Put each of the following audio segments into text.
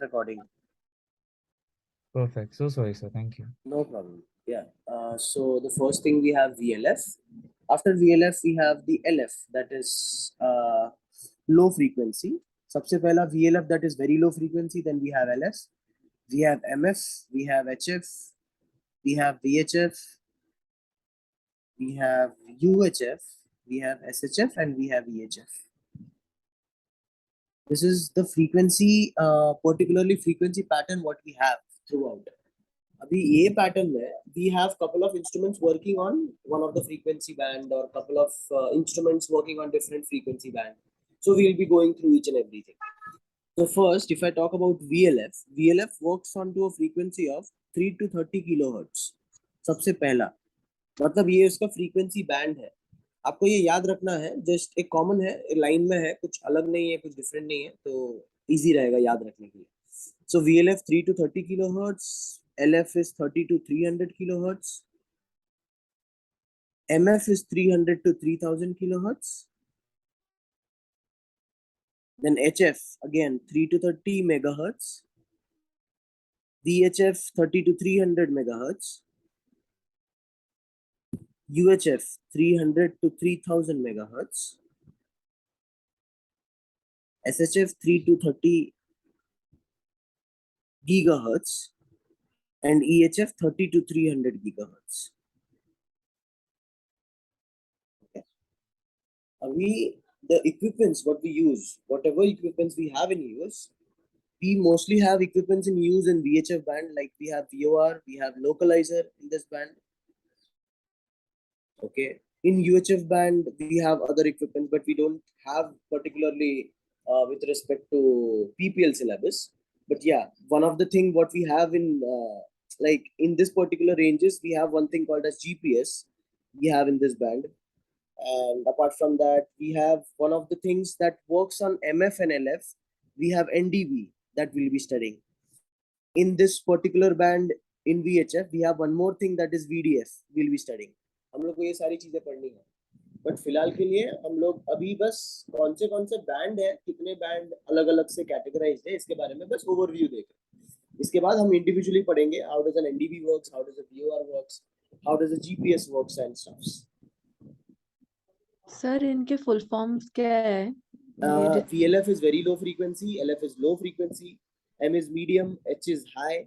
recording. Perfect. So sorry, sir. Thank you. No problem. Yeah. So the first thing we have VLF. After VLF, we have the LF, that is low frequency. सबसे पहला VLF, that is very low frequency. Then we have LS. We have MF. We have HF. We have VHF. We have UHF. We have SHF, and we have EHF. This is the frequency, particularly frequency pattern what we have throughout. अभी ये pattern में we have couple of instruments working on one of the frequency band or couple of instruments working on different frequency band. So we will be going through each and everything. So first, if I talk about VLF, VLF works onto a frequency of 3 to 30 kilohertz. सबसे पहला मतलब ये उसका frequency band है. आपको ये याद रखना है, जस्ट एक कॉमन है, लाइन में है, कुछ अलग नहीं है, कुछ डिफरेंट नहीं है, तो इजी रहेगा याद रखने के लिए. So VLF 3 to 30 kilohertz, LF is 30 to 300 kilohertz, MF is 300 to 3000 kilohertz, then HF again 3 to 30 megahertz, VHF 30 to 300 megahertz, UHF 300 to 3000 megahertz, SHF 3 to 30 gigahertz, and EHF 30 to 300 gigahertz. Okay. The equipments what we use, whatever equipments we have in use, we mostly have equipments in use in VHF band, like we have VOR, we have localizer in this band. Okay. In UHF band, we have other equipment, but we don't have particularly with respect to PPL syllabus. But yeah, one of the thing what we have in like in this particular ranges, we have one thing called as GPS. We have in this band, and apart from that, we have one of the things that works on MF and LF. We have NDV that we'll be studying. In this particular band in VHF, we have one more thing that is VDF we'll be studying. हम लोग को ये सारी चीजें पढ़नी है. But फिलहाल के लिए हम लोग अभी बस कौन से बैंड है, कितने बैंड अलग अलग से कैटेगराइज्ड है, इसके बारे में बस ओवरव्यू देख रहे हैं. इसके बाद हम इंडिविजुअली पढ़ेंगे how does an NDB works, how does a VOR works, how does a GPS works and stuffs. Sir इनके फुल फॉर्म्स क्या है? VLF is very low frequency, LF is low frequency, M is medium, H is high,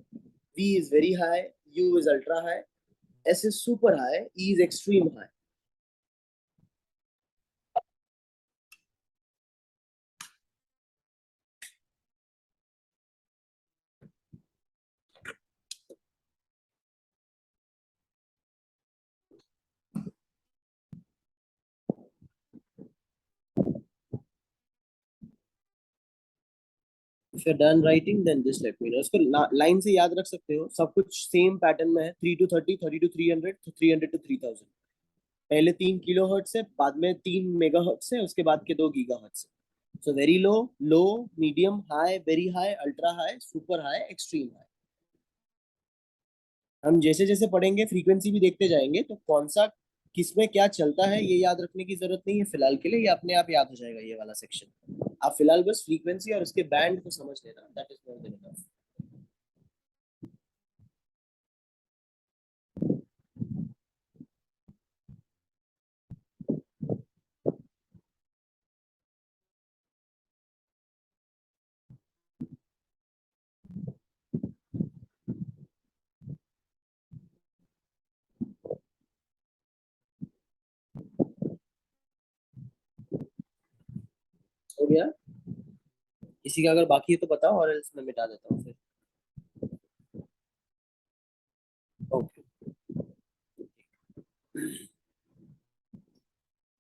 V is very high, U is ultra high, S is super high, E is extreme high. If you're done writing, then just let me know. इसको line से याद रख सकते हो, सब कुछ same pattern में है. 3 to 30, 30 to 300, 300 to 3000. पहले 3 किलोहर्ट्ज है, बाद में 3 मेगाहर्ट्ज है, उसके बाद के 2 गीगाहर्ट्ज है. So very low, low, medium, high, very high, ultra high, super high, extreme high. हम जैसे जैसे पढ़ेंगे फ्रीक्वेंसी भी देखते जाएंगे, तो कौन सा किसमें क्या चलता है ये याद रखने की जरूरत नहीं है फिलहाल के लिए, ये अपने आप याद हो जाएगा ये वाला सेक्शन. आप फिलहाल बस फ्रीक्वेंसी और उसके बैंड को समझ लेना, that is more than enough. हो गया? किसी का अगर बाकी है तो बताओ, और एल्स मैं मिटा देता हूँ फिर. ओके.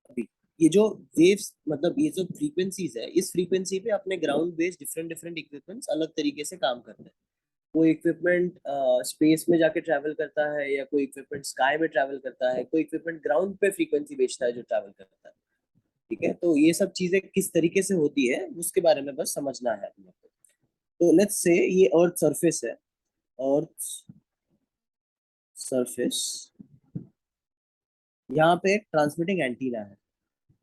अभी ये जो वेव्स, मतलब ये जो फ्रीक्वेंसीज है, इस फ्रीक्वेंसी पे अपने ground based different different equipments अलग तरीके से काम करते हैं. कोई इक्विपमेंट स्पेस में जाके ट्रैवल करता है, या कोई इक्विपमेंट स्काई में ट्रैवल करता है, कोई इक्विपमेंट ग्राउंड पे फ्रीक्वेंसी बेचता है जो ट्रैवल करता है. ठीक है, तो ये सब चीजें किस तरीके से होती है उसके बारे में बस समझना है अपने को. तो लेट्स से ये अर्थ सरफेस है, अर्थ सरफेस, यहाँ पे एक ट्रांसमिटिंग एंटीना है.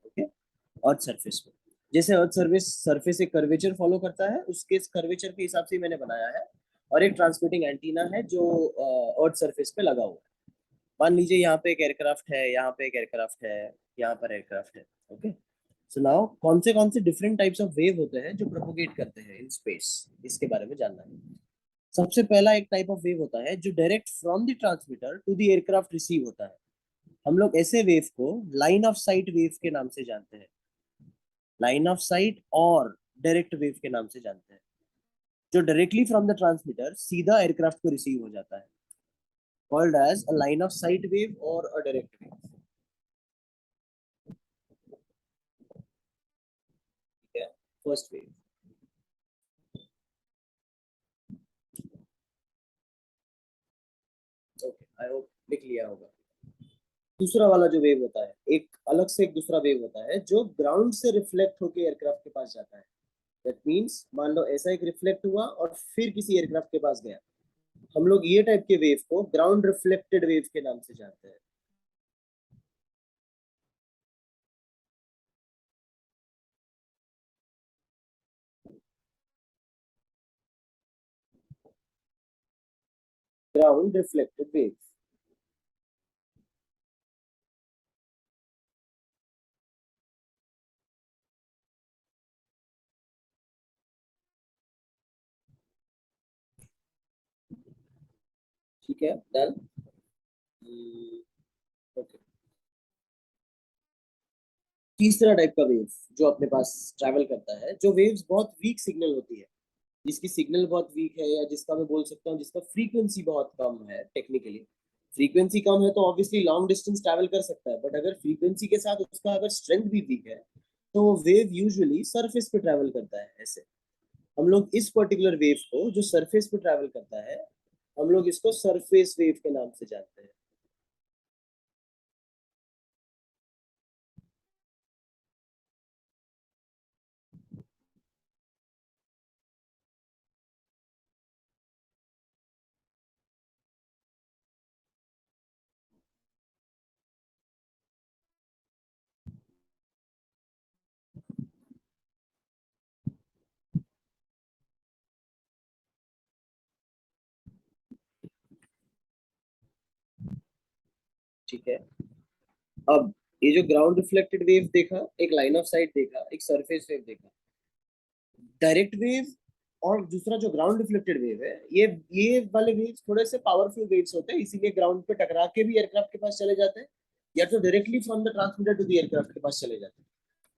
ओके, अर्थ सरफेस पे जैसे अर्थ सर्विस सरफेस एक कर्वेचर फॉलो करता है, उसके कर्वेचर के हिसाब से मैंने बनाया है। और एक ट्रांसमिटिंग एंटीना है जो अर्थ सरफेस पे लगा हुआ है। मान लीजिए यहाँ पे एक एयरक्राफ्ट है, यहाँ पे एक एयरक्राफ्ट है, यहाँ पर एयरक्राफ्ट है। ओके, सो नाउ कौन से डिफरेंट टाइप्स ऑफ वेव होते हैं जो प्रोपोगेट करते हैं इन स्पेस, इसके बारे में जानना है। सबसे पहला एक टाइप ऑफ वेव होता है जो direct from the transmitter to the aircraft receive होता है। हम लोग ऐसे वेव को लाइन ऑफ साइट वेव के नाम से जानते हैं। लाइन ऑफ साइट और डायरेक्ट वेव के नाम से जानते हैं, जो डायरेक्टली फ्रॉम द ट्रांसमीटर सीधा एयरक्राफ्ट को रिसीव हो जाता है, called as a line of sight wave और अ डायरेक्ट वेव। ठीक है, first wave. Okay, I hope लिख लिया होगा। दूसरा वाला जो वेव होता है, एक अलग से एक दूसरा वेव होता है जो ग्राउंड से रिफ्लेक्ट होकर एयरक्राफ्ट के पास जाता है। दैट मींस मान लो ऐसा एक रिफ्लेक्ट हुआ और फिर किसी एयरक्राफ्ट के पास गया। हम लोग ये टाइप के वेव को ग्राउंड रिफ्लेक्टेड वेव के नाम से जानते हैं। Ground reflected wave. ठीक है, डन। ओके, तीसरा टाइप का वेव जो अपने पास ट्रैवल करता है, जो वेव्स बहुत वीक सिग्नल होती है, जिसकी सिग्नल बहुत वीक है, या जिसका मैं बोल सकता हूँ जिसका फ्रीक्वेंसी बहुत कम है। टेक्निकली फ्रीक्वेंसी कम है तो ऑब्वियसली लॉन्ग डिस्टेंस ट्रैवल कर सकता है, बट अगर फ्रीक्वेंसी के साथ उसका अगर स्ट्रेंथ भी वीक है तो वो वेव यूजुअली सरफेस पे ट्रैवल करता है। ऐसे हम लोग इस पर्टिकुलर वेव को जो सरफेस पे ट्रैवल करता है, हम लोग इसको सरफेस वेव के नाम से जानते हैं। ठीक है, अब ये जो ग्राउंड रिफ्लेक्टेड वेव देखा, एक लाइन ऑफ साइट देखा, एक सरफेस वेव देखा, डायरेक्ट वेव और दूसरा जो ग्राउंड रिफ्लेक्टेड वेव है, ये वाले वेव्स थोड़े से पावरफुल वेव्स होते हैं, इसीलिए ग्राउंड पे टकरा के भी एयरक्राफ्ट के पास चले जाते हैं, या तो directly from the transmitter to the aircraft के पास चले जाते हैं।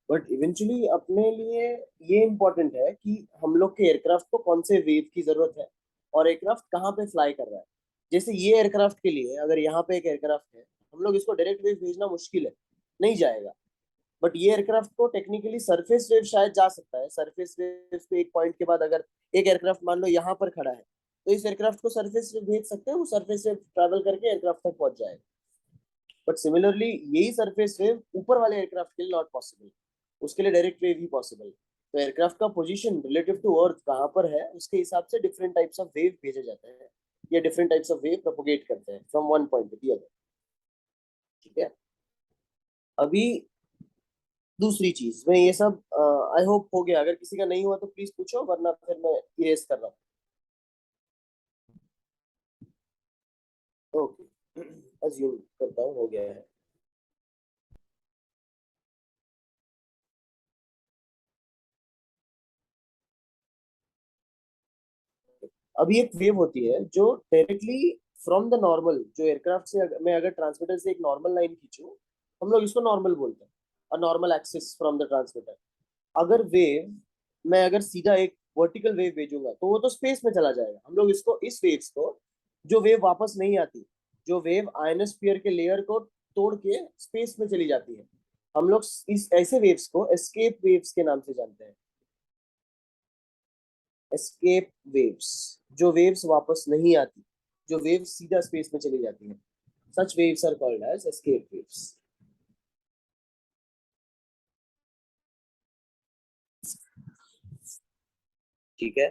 बट इवेंचुअली अपने लिए ये इंपॉर्टेंट है कि हम लोग के एयरक्राफ्ट को कौन से वेव की जरूरत है और एयरक्राफ्ट कहाँ पे फ्लाई कर रहा है। जैसे ये एयरक्राफ्ट के लिए अगर यहाँ पे एक एयरक्राफ्ट है, हम लोग इसको डायरेक्ट वेव भेजना मुश्किल है, नहीं जाएगा। बट ये एयरक्राफ्ट को टेक्निकली सरफेस वेव शायद जा सकता है। सरफेस वेव पे एक पॉइंट के बाद अगर एक एयरक्राफ्ट मान लो यहाँ पर खड़ा है, तो इस एयरक्राफ्ट को सरफेस वेव भेज सकते हैं, वो सरफेस वेव ट्रैवल करके एयरक्राफ्ट तक पहुंच जाएगा। बट सिमिलरली यही सरफेस वेव ऊपर वाले एयरक्राफ्ट के लिए नॉट पॉसिबल, उसके लिए डायरेक्ट वेव ही पॉसिबल। तो एयरक्राफ्ट का पोजीशन रिलेटिव टू अर्थ कहाँ पर है, उसके हिसाब से डिफरेंट टाइप्स ऑफ वेव भेजे जाते हैं, या different types of wave propagate करते हैं from one point to the other. ठीक है, अभी दूसरी चीज में ये सब आई होप हो गया। अगर किसी का नहीं हुआ तो प्लीज पूछो, वरना फिर मैं इरेज कर रहा हूँ। ओके, अज्यूम करता हूँ हो गया है। अभी एक वेव होती है जो डायरेक्टली फ्रॉम द नॉर्मल, जो एयरक्राफ्ट से मैं अगर ट्रांसमीटर से एक नॉर्मल लाइन खींचूं, हम लोग इसको नॉर्मल बोलते हैं, a normal axis from the transmitter. अगर वेव मैं अगर सीधा एक वर्टिकल वेव भेजूंगा तो वो तो स्पेस में चला जाएगा। हम लोग इसको इस वेव्स को, जो वेव वापस नहीं आती, जो वेव आयनोस्फीयर के लेयर को तोड़ के स्पेस में चली जाती है, हम लोग इस ऐसे वेव्स को एस्केप वेव्स के नाम से जानते हैं। एस्केप वेव्स, जो वेव्स वापस नहीं आती, जो वेव्स सीधा स्पेस में चली जाती है, such waves are called as escape waves. ठीक है,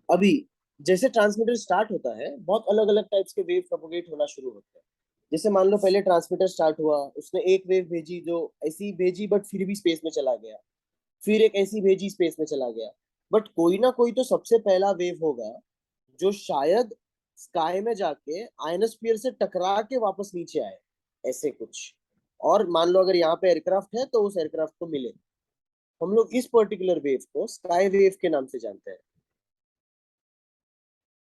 अभी जैसे ट्रांसमीटर स्टार्ट होता है, बहुत अलग अलग टाइप्स के वेव प्रोपोगेट होना शुरू होते हैं। जैसे मान लो पहले ट्रांसमीटर स्टार्ट हुआ, उसने एक वेव भेजी जो ऐसी भेजी बट फिर भी स्पेस में चला गया। फिर एक ऐसी भेजी स्पेस में चला गया, बट कोई ना कोई तो सबसे पहला वेव होगा जो शायद स्काई में जाके आयनोस्फीयर से टकरा के वापस नीचे आए, ऐसे कुछ। और मान लो अगर यहाँ पे एयरक्राफ्ट है तो उस एयरक्राफ्ट को मिले। हम लोग इस पर्टिकुलर वेव को स्काई वेव के नाम से जानते हैं।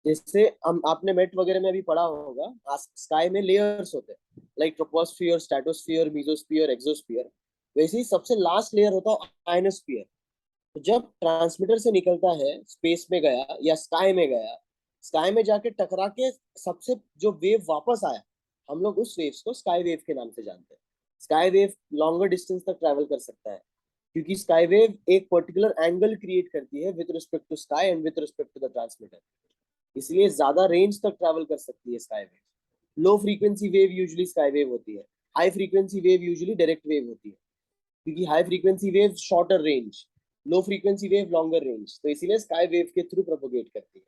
जैसे हम आपने मेट वगैरह में भी पढ़ा होगा, स्काई में लेयर्स होते हैं, like troposphere, stratosphere, mesosphere, exosphere. वैसे ही सबसे लास्ट लेयर होता है आयनोस्फियर। तो जब ट्रांसमीटर से निकलता है, स्पेस में गया या स्काई में गया, स्काई में जाके टकरा के सबसे जो वेव वापस आया, हम लोग उस वेव्स को स्काई वेव के नाम से जानते हैं। स्काई वेव लॉन्गर डिस्टेंस तक ट्रैवल कर सकता है, क्योंकि स्काई वेव एक पर्टिकुलर एंगल क्रिएट करती है with respect to sky and with respect to the transmitter. इसलिए ज्यादा रेंज तक ट्रैवल कर सकती है sky wave. Low frequency wave usually sky wave होती है, high frequency wave usually direct wave होती है, क्योंकि high frequency wave shorter range, low frequency wave longer range, तो इसीलिए स्काई वेव के थ्रू प्रोपोगेट करती है।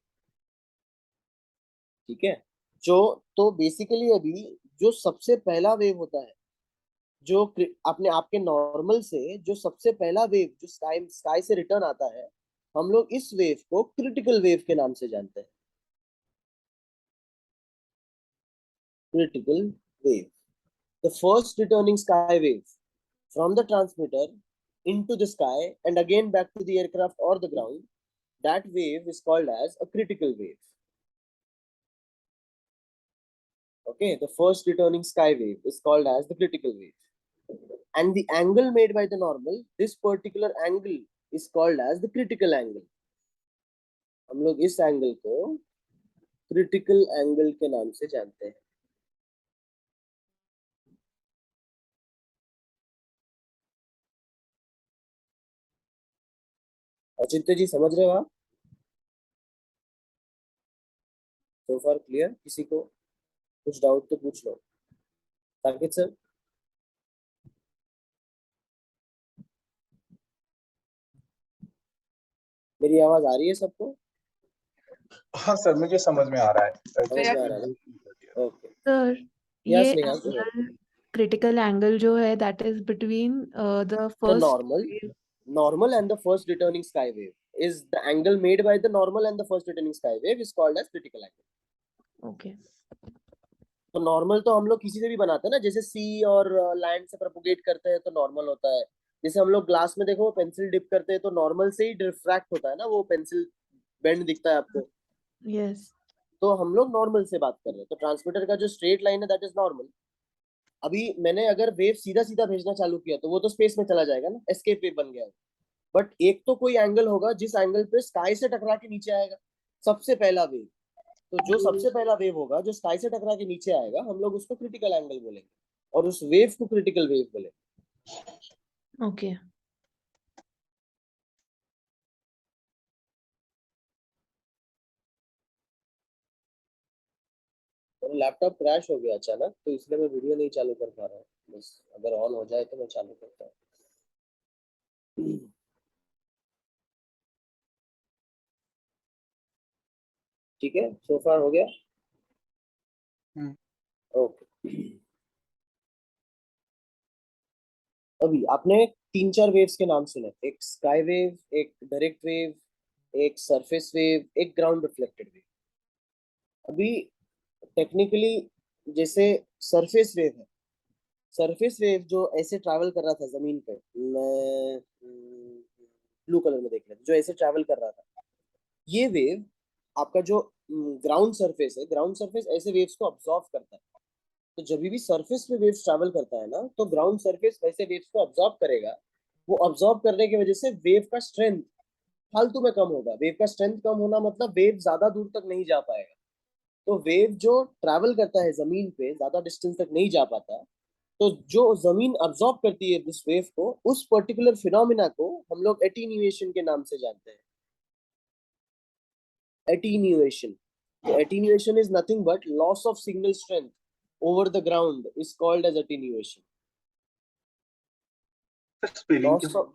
ठीक है। जो तो बेसिकली अभी जो सबसे पहला वेव होता है, जो अपने आपके नॉर्मल से जो सबसे पहला वेव जो स्काई स्काई से रिटर्न आता है, हम लोग इस वेव को क्रिटिकल वेव के नाम से जानते हैं। Critical wave, the first returning sky wave from the transmitter into the sky and again back to the aircraft or the ground, that wave is called as a critical wave. Okay, the first returning sky wave is called as the critical wave. And the angle made by the normal, this particular angle is called as the critical angle. हम लोग इस angle को critical angle के नाम से जानते हैं। अचिंत्य जी समझ रहे हो आप? so far clear? किसी को कुछ डाउट तो पूछ लो। साकेत सर? मेरी आवाज आ रही है सबको? हाँ सर, मुझे समझ में आ रहा है। समझ में आ रहा है? ओके। सर यस ये नेहा, एंगल क्रिटिकल एंगल जो है that is between the the first normal and the first returning sky wave is the angle made by the normal and the first returning sky wave is called as critical angle. Okay तो normal तो हम लोग किसी से भी बनाते हैं ना, जैसे सी और लैंड से प्रोपोगेट करते हैं तो नॉर्मल होता है। जैसे हम लोग ग्लास में देखो पेंसिल डिप करते हैं तो नॉर्मल से ही रिफ्रैक्ट होता है ना, वो पेंसिल बेंड दिखता है आपको। यस तो हम लोग नॉर्मल से बात कर रहे हैं, तो ट्रांसमीटर का जो स्ट्रेट लाइन है दैट इज नॉर्मल। अभी मैंने अगर वेव सीधा सीधा भेजना चालू किया तो वो तो स्पेस में चला जाएगा ना, एस्केप वेव बन गया। बट एक तो कोई एंगल होगा जिस एंगल पे स्काई से टकरा के नीचे आएगा सबसे पहला वेव। तो जो सबसे पहला वेव होगा जो स्काई से टकरा के नीचे आएगा, हम लोग उसको क्रिटिकल एंगल बोलेंगे और उस वेव को क्रिटिकल वेव बोलेंगे। ओके मेरा लैपटॉप क्रैश हो गया अचानक, तो इसलिए मैं वीडियो नहीं चालू कर पा रहा हूँ। बस अगर ऑन हो जाए तो मैं चालू करता हूँ। ठीक है, सोफा हो गया। ओके। अभी आपने तीन चार वेव्स के नाम सुने, एक स्काई वेव, एक डायरेक्ट वेव, एक सरफेस वेव, एक ग्राउंड रिफ्लेक्टेड वेव। अभी टेक्निकली जैसे सरफेस वेव है, सरफेस वेव जो ऐसे ट्रैवल कर रहा था जमीन पे, मैं ब्लू कलर में देख रहा था, जो ऐसे ट्रैवल कर रहा था, ये वेव आपका जो ग्राउंड सरफेस है, ग्राउंड सरफेस ऐसे वेव्स को अब्सॉर्ब करता है। तो जब भी सरफेस पे वेव्स ट्रैवल करता है ना, तो ग्राउंड सरफेस वैसे वेव्स को अब्सॉर्ब करेगा। वो अब्सॉर्ब करने की वजह से वेव का स्ट्रेंथ फालतू में कम होगा। वेव का स्ट्रेंथ कम होना मतलब वेव ज्यादा दूर तक नहीं जा पाएगा। तो वेव जो ट्रैवल करता है जमीन पे, ज्यादा डिस्टेंस तक नहीं जा पाता। तो जो जमीन अब्सॉर्ब करती है इस वेव को, उस पर्टिकुलर फिनोमिना को हम लोग एटीन्यूएशन के नाम से जानते हैं। Attenuation, attenuation is nothing but loss of signal strength over the ground is called as attenuation. Spelling Loss of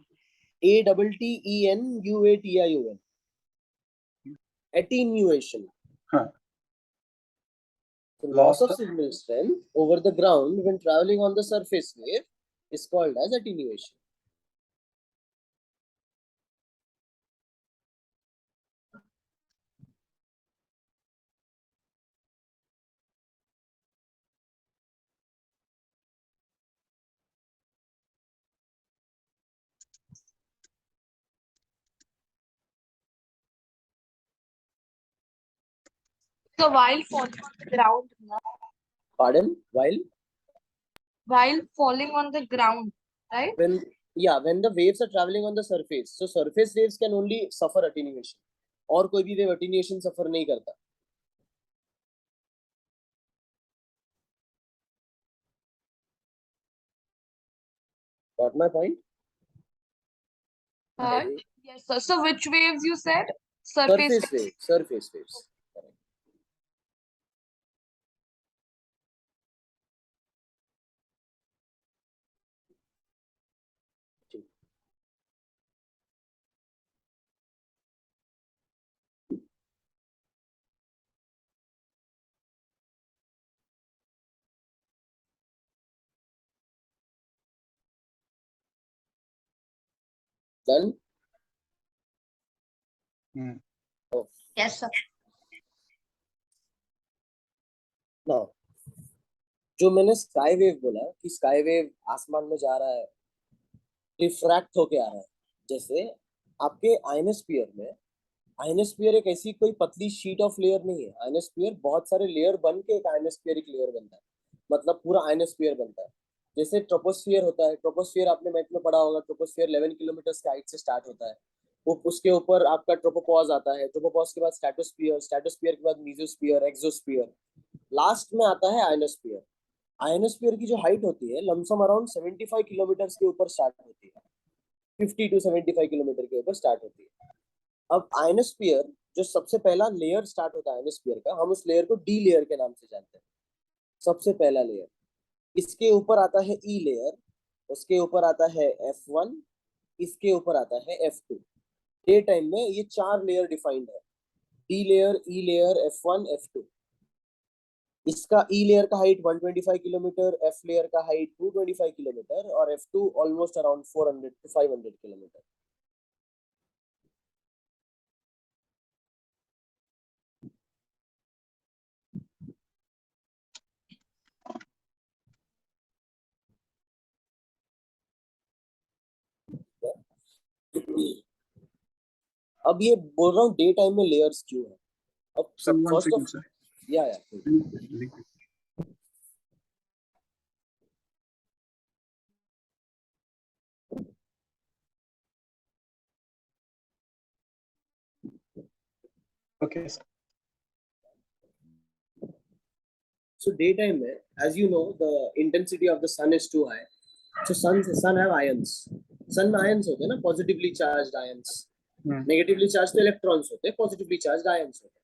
ATTENUATION, attenuation. हाँ, So loss of signal strength over the ground when traveling on the surface wave is called as attenuation. So while falling on the ground, Pardon? while falling on the ground, right? When the waves are traveling on the surface, so surface waves can only suffer attenuation. और कोई भी wave attenuation suffer नहीं करता. Got my point? Yes, sir. So which waves you said? Surface waves. Surface waves. Correct. Done? Oh. Yes, sir. Now, जो मैंने sky wave बोला कि sky wave आसमान में जा रहा है, रिफ्रैक्ट होके आ रहा है. जैसे आपके आयनोस्फीयर में, आयनोस्फीयर एक ऐसी कोई पतली शीट ऑफ लेयर नहीं है. आयनोस्फीयर बहुत सारे लेयर बन के एक आयनोस्फीयरिक लेयर बनता है, मतलब पूरा आयनोस्फीयर बनता है. जैसे ट्रोपोस्फियर होता है. ट्रोपोस्फियर आपने मैथ में पढ़ा होगा. ट्रोपोस्फियर 11 किलोमीटर की हाइट से स्टार्ट होता है. वो उसके ऊपर आपका ट्रोपोपॉज आता है. ट्रोपोपॉज के बाद स्ट्रेटोस्फियर, स्ट्रेटोस्फियर के बाद मेसोस्फियर, एक्सोस्फियर, लास्ट में आता है आयनोस्फियर. आयनोस्फीयर की जो हाइट होती है लमसम अराउंड 75 किलोमीटर के ऊपर स्टार्ट होती है. 50 to 75 किलोमीटर के ऊपर स्टार्ट होती है. अब आयनोस्फीयर जो सबसे पहला लेयर स्टार्ट होता है आयनोस्फीयर का, हम उस लेयर को डी लेयर के नाम से जानते हैं. सबसे पहला लेयर. इसके ऊपर आता है ई लेयर, उसके ऊपर आता है F1, इसके ऊपर आता है F2. डे टाइम में ये 4 लेयर डिफाइंड है. डी लेयर, ई लेयर, F1, F2. इसका ई लेयर का हाइट 125 किलोमीटर, एफ लेयर का हाइट 225 किलोमीटर और F2 almost around 400 to 500 kilometre. अब ये बोल रहा हूँ डे टाइम में लेयर्स क्यों है. अब फर्स्ट ऑफ या Okay. So daytime में, as you know, the intensity of the sun is too high. So sun have ions. Sun में ions होते हैं ना, positively charged ions. Negatively charged electrons होते हैं, positively charged ions होते हैं.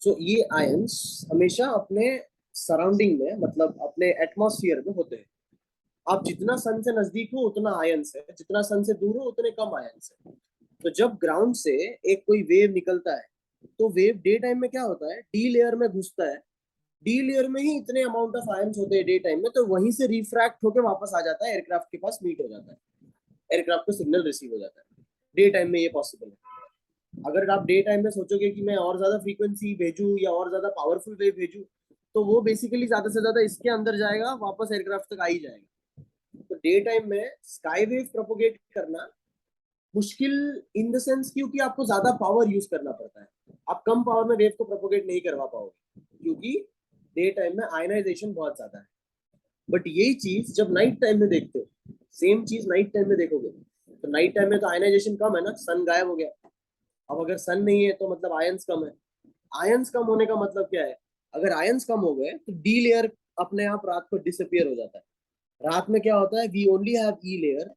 So ये ions हमेशा अपने सराउंडिंग में, मतलब अपने एटमॉस्फेयर में होते हैं. आप जितना सन से नजदीक हो उतना आयंस है, जितना सन से दूर हो उतने कम आयंस है. तो जब ग्राउंड से एक कोई वेव निकलता है तो वेव डे टाइम में क्या होता है, डी लेयर में घुसता है. डी लेयर में ही इतने अमाउंट ऑफ आयंस होते हैं डे टाइम में, तो वहीं से रिफ्रैक्ट होकर वापस आ जाता है, एयरक्राफ्ट के पास मीट हो जाता है, एयरक्राफ्ट को सिग्नल रिसीव हो जाता है. डे टाइम में ये पॉसिबल है. अगर आप डे टाइम में सोचोगे कि मैं और ज्यादा फ्रीक्वेंसी भेजूं या और ज्यादा पावरफुल वेव भेजूं, तो वो बेसिकली ज्यादा से ज्यादा इसके अंदर जाएगा, वापस एयरक्राफ्ट तक आ ही जाएगा. तो डे टाइम में स्काई वेव प्रोपोगेट करना मुश्किल इन द सेंस क्योंकि आपको ज्यादा पावर यूज करना पड़ता है. आप कम पावर में वेव को प्रोपोगेट नहीं करवा पाओगे क्योंकि डे टाइम में आयनाइजेशन बहुत ज्यादा है. बट यही चीज जब नाइट टाइम में देखते हो, सेम चीज नाइट टाइम में देखोगे, तो नाइट टाइम में तो आयनाइजेशन कम है ना, सन गायब हो गया. अब अगर सन नहीं है तो मतलब आयंस कम है. आयंस कम होने का मतलब क्या है, अगर आयंस कम हो गए तो डी लेयर अपने आप रात को डिसअपियर हो जाता है. रात में क्या होता है, we only have E layer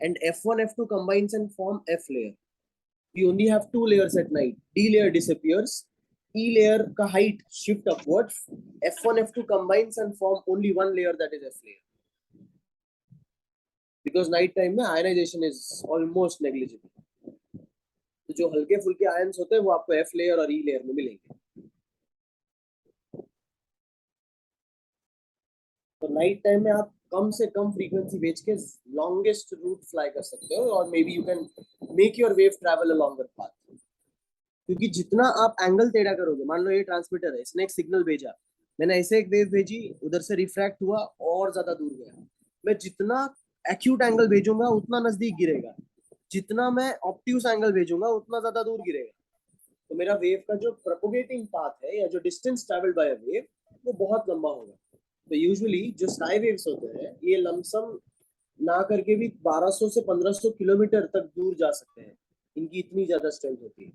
and F1 F2 combines and form F layer. We only have 2 layers at night. D layer disappears, E layer ka height shift upwards, F1 F2 combines and form only one layer, that is F layer. Because night time में ionization is almost negligible. तो जो हल्के फुल्के ions होते हैं वो आपको F layer और E layer में मिलेंगे. तो नाइट टाइम में आप कम से कम फ्रीक्वेंसी भेज के लॉन्गेस्ट रूट फ्लाई कर सकते हो, और may be you can make your wave travel a longer path. क्योंकि जितना आप एंगल टेढ़ा करोगे, मान लो ये ट्रांसमीटर है, इसने एक सिग्नल भेजा, मैंने ऐसे एक वेव भेजी, उधर से रिफ्रैक्ट हुआ और ज्यादा दूर गया. मैं जितना एक्यूट एंगल भेजूंगा उतना नजदीक गिरेगा, जितना मैं ऑब्ट्यूस एंगल भेजूंगा उतना ज्यादा दूर गिरेगा. तो मेरा वेव का जो प्रोपोगेटिंग पाथ है या जो distance travelled bye a wave वो बहुत लंबा होगा। तो यूजुअली जो स्काई वेव्स होते हैं ये लमसम ना करके भी 1200 से 1500 किलोमीटर तक दूर जा सकते हैं, इनकी इतनी ज्यादा स्ट्रेंथ होती है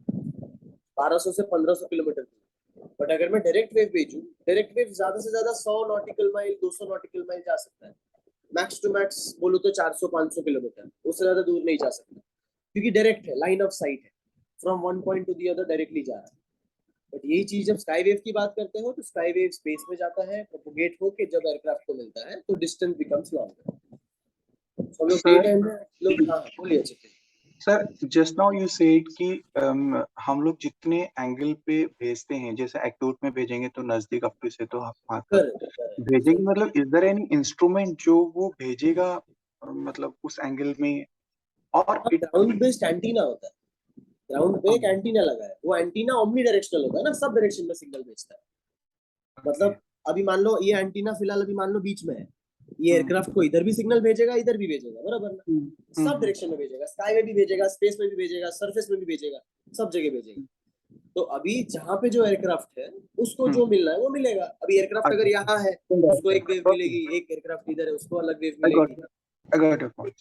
1200 से 1500 किलोमीटर की। बट अगर मैं डायरेक्ट वेव भेजूं, डायरेक्ट वेव ज्यादा से ज्यादा 100 नॉटिकल माइल 200 नॉटिकल माइल जा सकता है, मैक्स टू मैक्स बोलूं तो 400-500 किलोमीटर, उससे ज्यादा दूर नहीं जा सकता क्योंकि डायरेक्ट है, लाइन ऑफ साइट है, from one point to the other directly जा रहा है। बट यही चीज जब स्काई वेव की बात करते हो तो स्काई वेव स्पेस में जाता है, प्रोपोगेट होके जब एयरक्राफ्ट को मिलता है तो डिस्टेंस बिकम्स लॉन्गर। हम लोग डे टाइम में लोग, हाँ बोलिए चित्र। Sir just now you said कि हम लोग जितने एंगल पे भेजते हैं, जैसे एक्टूट में भेजेंगे तो नजदीक अपने से तो वहां तक करेक्ट भेजेंगे, मतलब इज देयर एनी इंस्ट्रूमेंट जो वो भेजेगा मतलब उस एंगल में? और ग्राउंड बेस्ड एंटीना होता है, ग्राउंड पे एक एंटीना लगा है, वो एंटीना ओमनी डायरेक्शनल होता है ना, सब डायरेक्शन में सिग्नल भेजता है। मतलब अभी मान लो ये एंटीना फिलहाल अभी मान लो बीच में है, ये एयरक्राफ्ट को इधर भी सिग्नल भेजेगा इधर भी भेजेगा, बराबर ना, सब डायरेक्शन में भेजेगा, स्काई में भी भेजेगा, स्पेस में भी भेजेगा, सरफेस में भी भेजेगा, सब जगह भेजेगा। तो अभी जहाँ पे जो एयरक्राफ्ट है उसको जो मिलना है वो मिलेगा। अभी एयरक्राफ्ट अगर यहाँ है उसको एक वेव मिलेगी, एक एयरक्राफ्ट इधर है उसको अलग वेव मिलेगी। I got your point.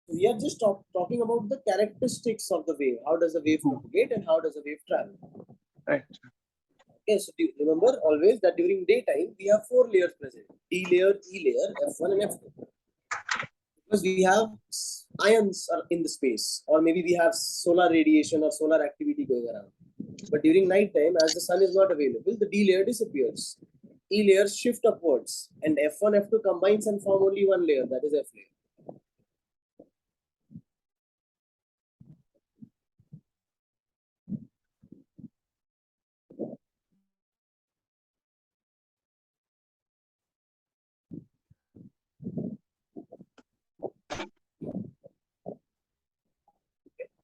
We are just talking about the characteristics of the wave. How does the wave propagate and how does the wave travel? Right. Okay, so do you remember always that during daytime we have 4 layers present: D layer, E layer, F1 and F2. Because we have ions in the space, or maybe we have solar radiation or solar activity going around. But during night time, as the sun is not available, the D layer disappears. E layers shift upwards, and F1, F2 combines and form only one layer, that is F layer.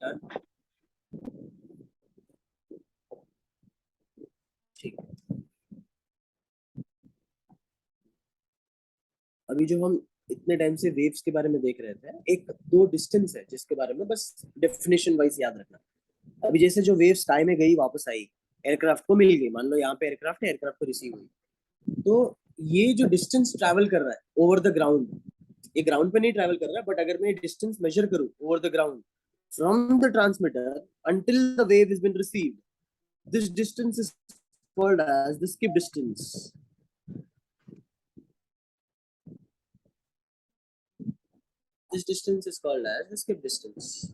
Done. ठीक, अभी जो हम इतने time से waves के बारे में देख रहे थे, एक दो डिस्टेंस है जिसके बारे में बस डेफिनेशन वाइज याद रखना। अभी जैसे जो वेव स्काई में गई वापस आई, एयरक्राफ्ट को मिल गई, मान लो यहाँ पे एयरक्राफ्ट है, एयरक्राफ्ट को रिसीव हुई, तो ये जो डिस्टेंस ट्रैवल कर रहा है ओवर द ग्राउंड, ये ग्राउंड पे नहीं ट्रैवल कर रहा है, बट अगर मैं डिस्टेंस मेजर करूं over the ground from the transmitter until the wave has been received, this distance is called as the skip distance. This distance is called as the skip distance.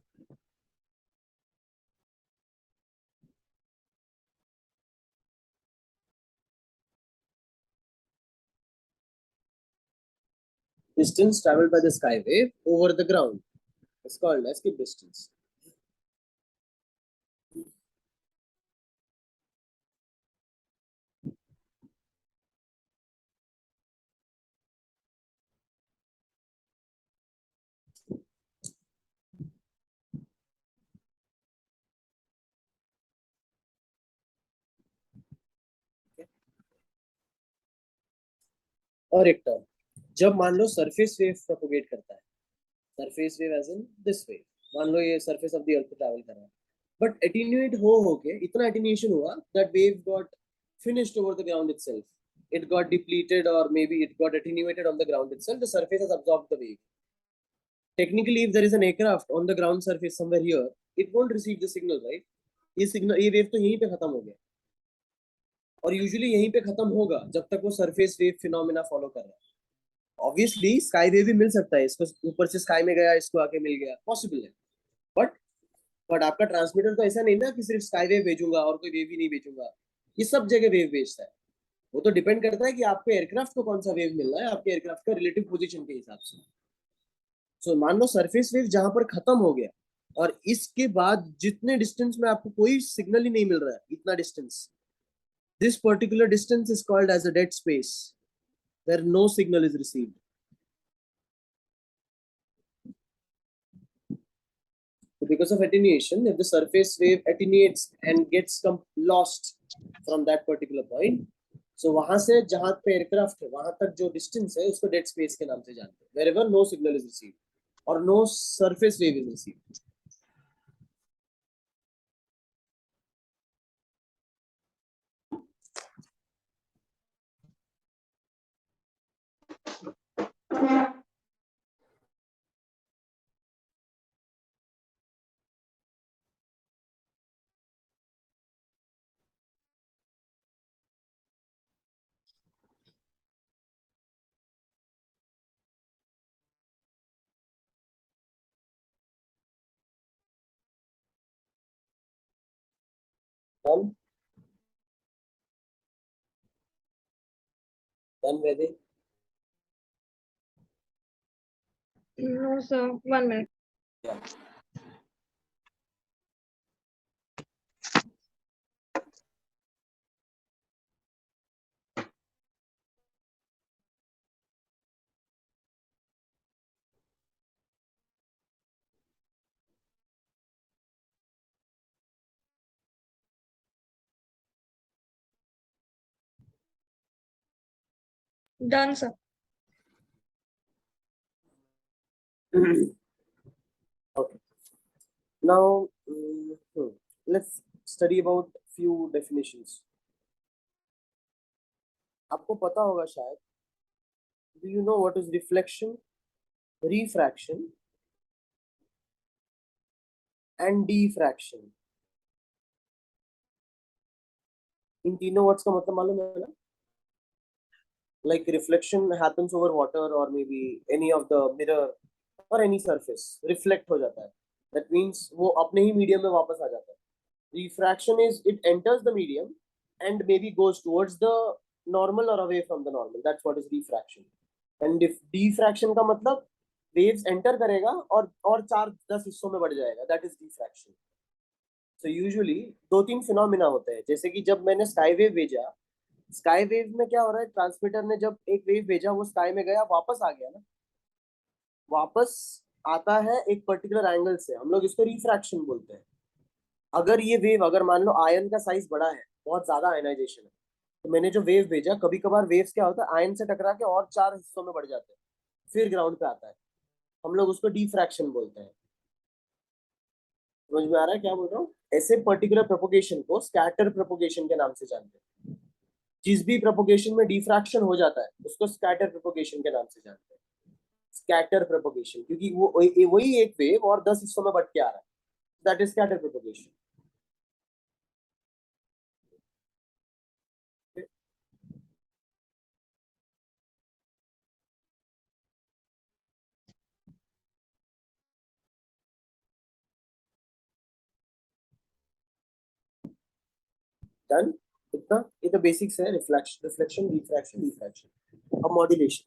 Distance traveled by the sky wave over the ground is called as skip distance. और एक term, जब मान लो surface wave propagate करता है, surface wave as in this wave, मान लो ये surface of the earth पे ट्रैवल कर रहा है, बट एटीन्यूएट हो के इतना एटीन्यूएशन हुआ that wave got finished over the ground itself, it got depleted or maybe it got attenuated on the ground itself, the surface has absorbed the wave. Technically if there is an aircraft on the ground surface somewhere here, it won't receive the signal, right? ये signal, ये wave तो यहीं पे खत्म हो गया, और usually यहीं पे खत्म होगा जब तक वो सरफेस वेव फिनोमेना फॉलो कर रहा है। ऑब्वियसली स्काई वेव भी मिल सकता है, इसको ऊपर से स्काई में गया, इसको आके मिल गया, पॉसिबल है, बट आपका ट्रांसमीटर तो ऐसा नहीं ना कि सिर्फ स्काई वेव भेजूंगा और कोई वेव ही नहीं भेजूंगा, ये सब जगह वेव भेजता है। वो तो डिपेंड करता है कि आपके एयरक्राफ्ट को कौन सा वेव मिल रहा है, आपके एयरक्राफ्ट का रिलेटिव पोजीशन के हिसाब से। सो मान लो सरफेस वेव जहां पर खत्म हो गया और इसके बाद जितने डिस्टेंस में आपको कोई सिग्नल ही नहीं मिल रहा है, इतना distance, this particular distance is called as a dead space where no signal is received. So because of attenuation, if the surface wave attenuates and gets lost from that particular point, so वहां से जहां पे aircraft है वहां तक जो distance है उसको डेड स्पेस के नाम से जानते हैं, wherever no signal is received or no surface wave is received. Done? Done, Vaidehi? No, sir. 1 minute. Yeah. Done, sir. Okay. Now, let's study about few definitions. आपको पता होगा शायद. Do you know what is reflection, refraction, and diffraction? इन तीनों words का मतलब मालूम है ना? Like reflection happens over water or maybe any of the mirror or any surface. Reflect हो जाता है. That means वो अपने ही medium में वापस आ जाता है. Refraction is it enters the medium and maybe goes towards the normal or away from the normal. That's what is refraction. And if diffraction का मतलब waves enter करेगा और 4-10 हिस्सों में बढ़ जाएगा. That is diffraction. So usually 2-3 phenomena होते हैं. जैसे कि जब मैंने sky wave भेजा, स्काई वेव में क्या हो रहा है, ट्रांसमीटर ने जब एक वेव भेजा वो स्काई में गया, वापस आ गया ना, वापस आता है एक पर्टिकुलर एंगल से, हम लोग इसको रिफ्रैक्शन बोलते हैं. अगर ये वेव, अगर मान लो आयन का साइज बड़ा है, बहुत ज्यादा आयनाइजेशन है, तो मैंने जो वेव भेजा, कभी कभार वेव्स क्या होता है, आयन से टकरा के और 4 हिस्सों में बढ़ जाते हैं, फिर ग्राउंड पे आता है, हम लोग उसको डिफ्रैक्शन बोलते हैं. समझ में आ रहा है क्या बोल रहा हूँ? ऐसे पर्टिकुलर प्रोपोगेशन को स्कैटर प्रोपोगेशन के नाम से जानते हैं. जिस भी प्रोपोगेशन में डिफ्रैक्शन हो जाता है उसको स्कैटर प्रोपोगेशन के नाम से जानते हैं. स्कैटर प्रोपोगेशन, क्योंकि वो वही एक वेव और 10 हिस्सों में बट के आ रहा है. That is scatter propagation. Done? इतना ये तो बेसिक्स है. Reflection, reflection, refraction, refraction. अब मॉड्यूलेशन.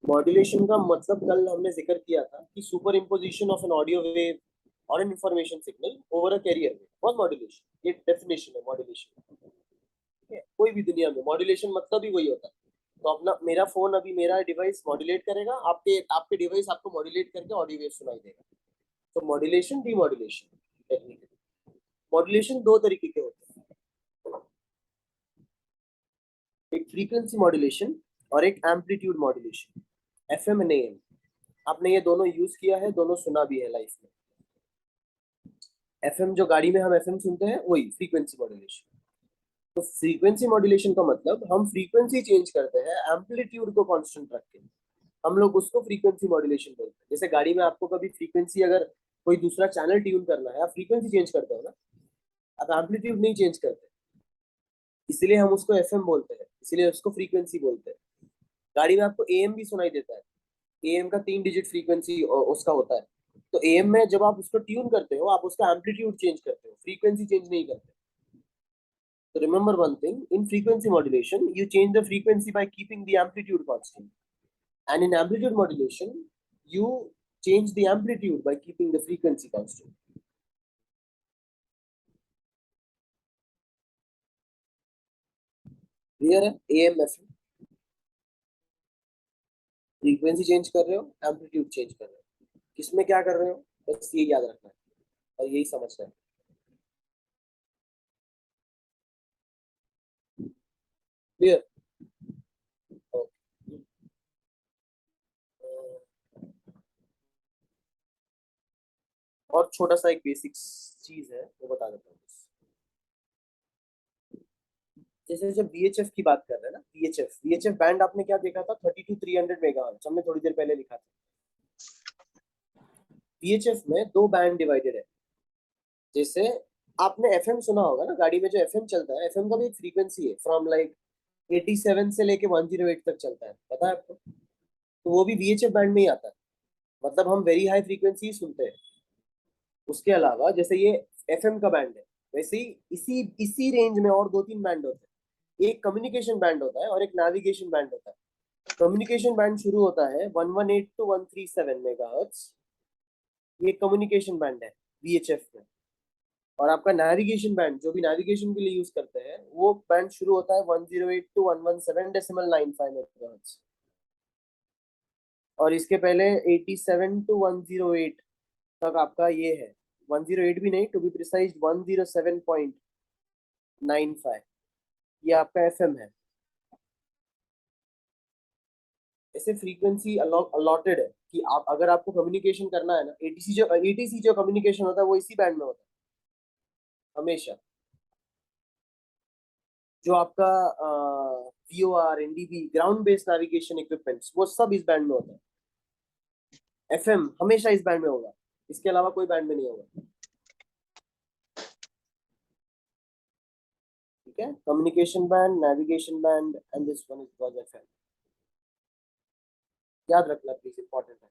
मॉड्यूलेशन का मतलब कल हमने जिक्र किया था कि superimposition of an audio wave और an information signal over a carrier wave was modulation. ये डेफिनेशन है मॉड्यूलेशन. ठीक है, कोई भी दुनिया में मॉड्यूलेशन मतलब ही वही होता है. तो अपना मेरा फोन, अभी मेरा डिवाइस मॉड्यूलेट करेगा, आपके आपके डिवाइस आपको मॉड्यूलेट करके ऑडियो वेव सुनाई देगा. तो मॉड्यूलेशन, डीमॉड्यूलेशन. टेक्निकली मॉड्यूलेशन दो तरीके के होते हैं, एक फ्रीक्वेंसी मॉड्यूलेशन और एक amplitude modulation. FM and am, आपने ये दोनों यूज किया है, दोनों सुना भी है लाइफ में. एफएम जो गाड़ी में हम एफएम सुनते हैं वही फ्रीक्वेंसी मॉड्यूलेशन. तो फ्रीक्वेंसी मॉड्यूलेशन का मतलब हम फ्रीक्वेंसी चेंज करते हैं एम्पलीट्यूड को कांस्टेंट रख के, हम लोग उसको फ्रीक्वेंसी मॉड्यूलेशन बोलते हैं. जैसे गाड़ी में आपको कभी फ्रीक्वेंसी, अगर कोई दूसरा चैनल ट्यून करना है, आप फ्रीक्वेंसी चेंज करते हो ना, आप एम्पलीट्यूड नहीं चेंज करते. इसलिए हम उसको एफएम बोलते हैं, इसलिए उसको फ्रीक्वेंसी बोलते हैं. गाड़ी में आपको एएम भी सुनाई देता है. एएम का 3 डिजिट फ्रीक्वेंसी उसका होता है. तो एएम में जब आप उसको ट्यून करते हो, आप उसका एम्पलीट्यूड चेंज करते हो, फ्रीक्वेंसी चेंज नहीं करते. So remember one thing, in frequency modulation, you change the frequency by keeping the amplitude constant. And in amplitude modulation, you change the amplitude by keeping the frequency constant. Clear है? AM FM. Frequency change कर रहे हो, amplitude change कर रहे हो. किसमें क्या कर रहे हो, बस ये याद रखना है और यही समझना है. क्लियर? और छोटा सा एक बेसिक चीज है वो बता देता हूँ. जैसे जब VHF की बात कर रहे हैं ना, VHF बैंड आपने क्या देखा था, 30 to 300 मेगाहर्ट्ज, हमने थोड़ी देर पहले लिखा था. VHF में 2 बैंड डिवाइडेड है. जैसे आपने FM सुना होगा ना, गाड़ी में जो FM चलता है, FM का भी एक फ्रीक्वेंसी है, फ्रॉम लाइक 87 से लेके 108 तक चलता है, पता है आपको? तो वो भी VHF बैंड में ही आता है. मतलब हम वेरी हाई फ्रीक्वेंसी सुनते हैं. उसके अलावा जैसे ये FM का बैंड है, वैसे ही इसी इसी रेंज में और 2-3 बैंड होते हैं। एक कम्युनिकेशन बैंड होता है और एक नेविगेशन बैंड होता है। कम्युनिकेशन बैंड शुरू होता है 118 to 137 मेगाहर्ट्ज, ये कम्युनिकेशन बैंड है VHF में। और आपका नेविगेशन बैंड जो भी नेविगेशन के लिए यूज करते हैं वो बैंड शुरू होता है 108 to 117.95 मेगाहर्ट्ज। और इसके पहले 87 to 108 तक आपका ये है, 108 भी नहीं, टू बी प्रिसाइज 107.95, ये आपका FM है। ऐसे फ्रीक्वेंसी अलॉटेड है कि आप अगर आपको कम्युनिकेशन करना है ना, ATC जो कम्युनिकेशन होता है वो इसी बैंड में होता है हमेशा। जो आपका VOR NDB ground based navigation equipments वो सब इस बैंड में होता है। FM हमेशा इस बैंड में होगा, इसके अलावा कोई बैंड में नहीं होगा। ठीक है, communication band, navigation band and this one is called FM। याद रखना प्लीज, इंपॉर्टेंट है।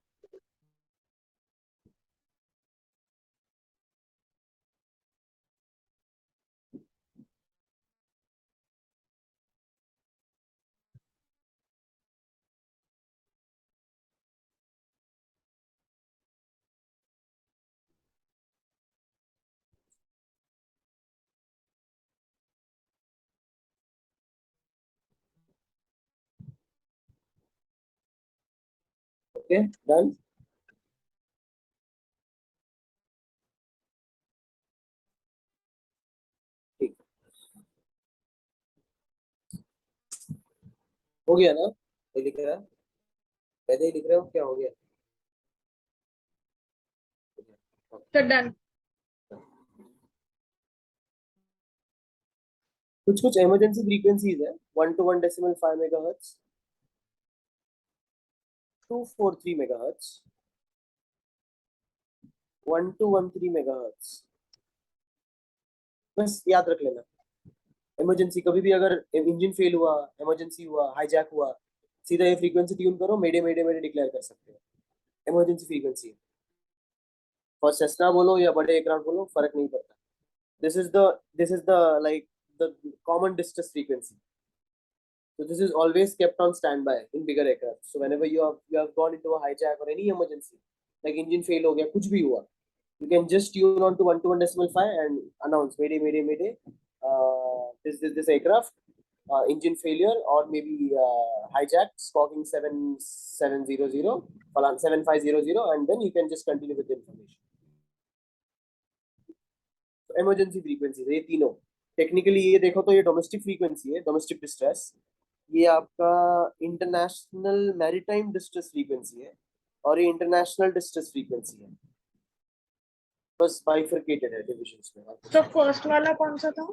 Okay done. ठीक, हो गया ना? ये लिख रहा है, पहले ही लिख रहे हो, क्या हो गया? So done. कुछ कुछ इमरजेंसी फ्रीक्वेंसीज है 1 to 1.5 मेगाहर्ट्ज, 243 मेगाहर्ट्ज, 1213 मेगाहर्ट्ज। बस याद रख लेना। इमरजेंसी कभी भी अगर इंजन फेल हुआ, इमरजेंसी हुआ, हाईजैक हुआ, सीधा ये फ्रीक्वेंसी ट्यून करो, मेडे मेडे मेडे डिक्लेयर कर सकते हो। इमरजेंसी फ्रीक्वेंसी है, और सेस्ना बोलो या बड़े एयरक्राफ्ट बोलो, फर्क नहीं पड़ता। This is the like the common distress frequency. So this is always kept on standby in bigger aircraft. So whenever you have gone into a hijack or any emergency, like engine fail हो गया, कुछ भी हुआ, you can just tune on to 1 to 1.5 and announce mayday mayday mayday, this aircraft engine failure or maybe hijacked squawking 7700 7500, and then you can just continue with the information. So emergency frequency ये तीनों technically ये देखो तो ये domestic frequency है, domestic distress. ये आपका international maritime distress frequency है, और ये इंटरनेशनल डिस्ट्रेस फ्रीक्वेंसी है। बस बाइफरकेटेड है डिविजन्स में। So first वाला कौन सा था?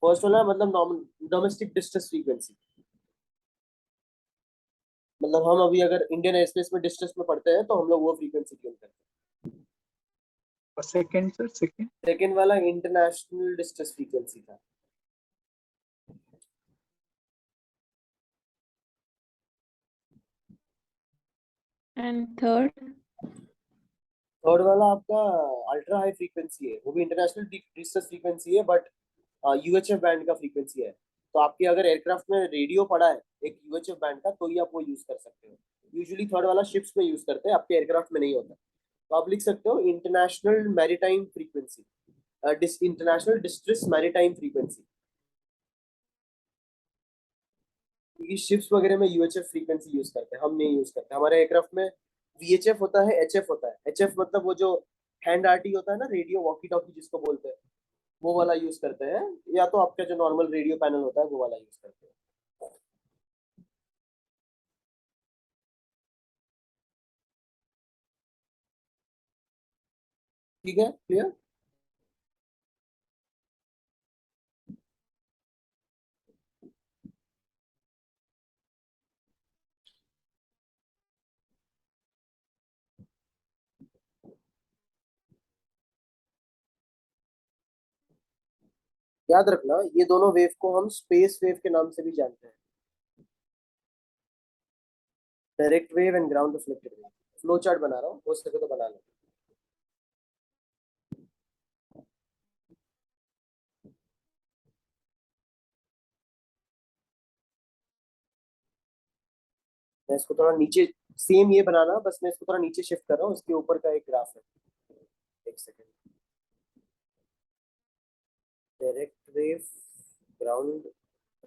फर्स्ट वाला मतलब नॉर्मल डोमेस्टिक डिस्ट्रेस फ्रीक्वेंसी, मतलब हम अभी अगर इंडियन एयरस्पेस में डिस्ट्रेस में पढ़ते हैं तो हम लोग वो फ्रीक्वेंसी ट्यून करते हैं। और सेकंड सर, सेकंड सेकंड वाला इंटरनेशनल डिस्ट्रेस फ्रीक्वेंसी था। And third, थर्ड वाला आपका अल्ट्रा हाई फ्रीक्वेंसी है, वो भी इंटरनेशनल डिस्ट्रेस फ्रीक्वेंसी है, बट UHF बैंड का फ्रीक्वेंसी है। तो आपके अगर एयरक्राफ्ट में रेडियो पड़ा है एक UHF बैंड का, तो ही आप वो यूज कर सकते हो। यूजुअली थर्ड वाला शिप्स में यूज करते हैं, आपके एयरक्राफ्ट में नहीं होता। तो आप लिख सकते हो international maritime frequency, international distress maritime frequency, क्योंकि शिप्स वगैरह में UHF फ्रीक्वेंसी यूज करते हैं, हम नहीं यूज करते। हमारे एयरक्राफ्ट में VHF होता है, HF होता है। HF मतलब वो जो हैंड RT होता है ना, रेडियो वॉकी टॉकी जिसको बोलते हैं, वो वाला यूज करते हैं, या तो आपका जो नॉर्मल रेडियो पैनल होता है वो वाला यूज करते हैं। ठीक है, क्लियर? याद रखना ये दोनों वेव को हम स्पेस वेव के नाम से भी जानते हैं, direct wave and ground reflected wave. Flow chart बना रहा हूँ, हो सके तो बना लो। मैं इसको थोड़ा नीचे, सेम ये बनाना, बस मैं इसको थोड़ा नीचे शिफ्ट कर रहा हूँ, इसके ऊपर का एक ग्राफ है। एक second. Direct wave, ground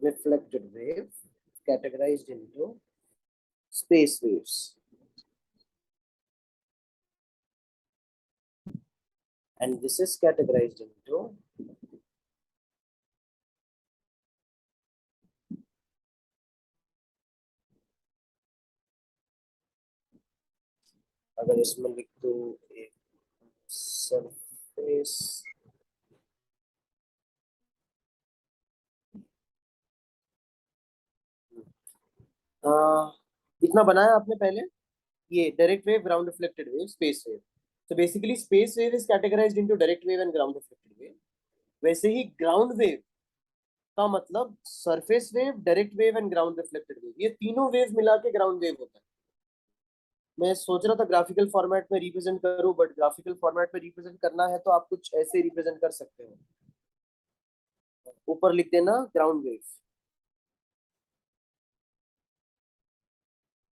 reflected wave categorized into space waves, and this is categorized into अगर इसमें लिख दो एक सरफेस, इतना बनाया आपने पहले, ये direct wave, ground reflected wave, space wave. तो basically space wave is categorised into direct wave and ground reflected wave. वैसे ही ग्राउंड वेव का मतलब surface wave, direct wave and ground reflected wave, ये तीनों वेव मिला के ग्राउंड वेव होता है। मैं सोच रहा था ग्राफिकल फॉर्मेट में रिप्रेजेंट करूं, बट ग्राफिकल फॉर्मेट में रिप्रेजेंट करना है तो आप कुछ ऐसे रिप्रेजेंट कर सकते हो। ऊपर लिख देना ground wave.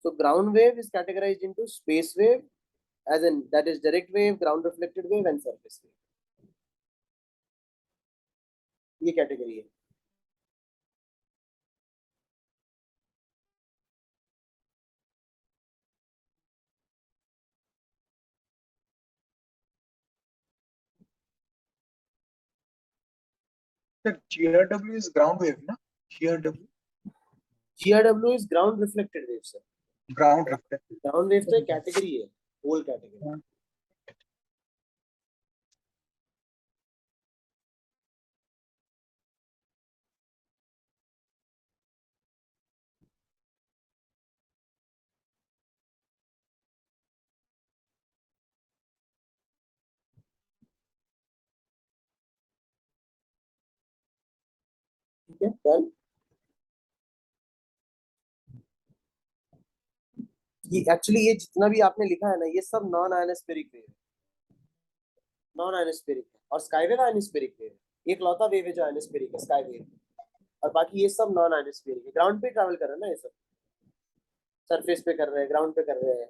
So ground wave is categorized into space wave, as in that is direct wave, ground reflected wave and surface wave. ये कैटेगरी है। Sir, GRW is ground wave, na? GRW, GRW is ground reflected wave, sir. ground reflected. Ground wave तो एक category है, whole category. ठीक है, done. ये actually ये जितना भी आपने लिखा है ना, ये सब नॉन आयनोस्फेरिक वेव है, नॉन आयनोस्फेरिक है। और स्काई वेव आयनोस्फेरिक वेव है, एक लौता वेव है जो आयनोस्फेरिक है, स्काई वेव। और बाकी ये सब नॉन आयनोस्फेरिक है। ग्राउंड पे ट्रैवल कर रहे हैं ना ये सब, सरफेस पे कर रहे हैं, ग्राउंड पे कर रहे हैं,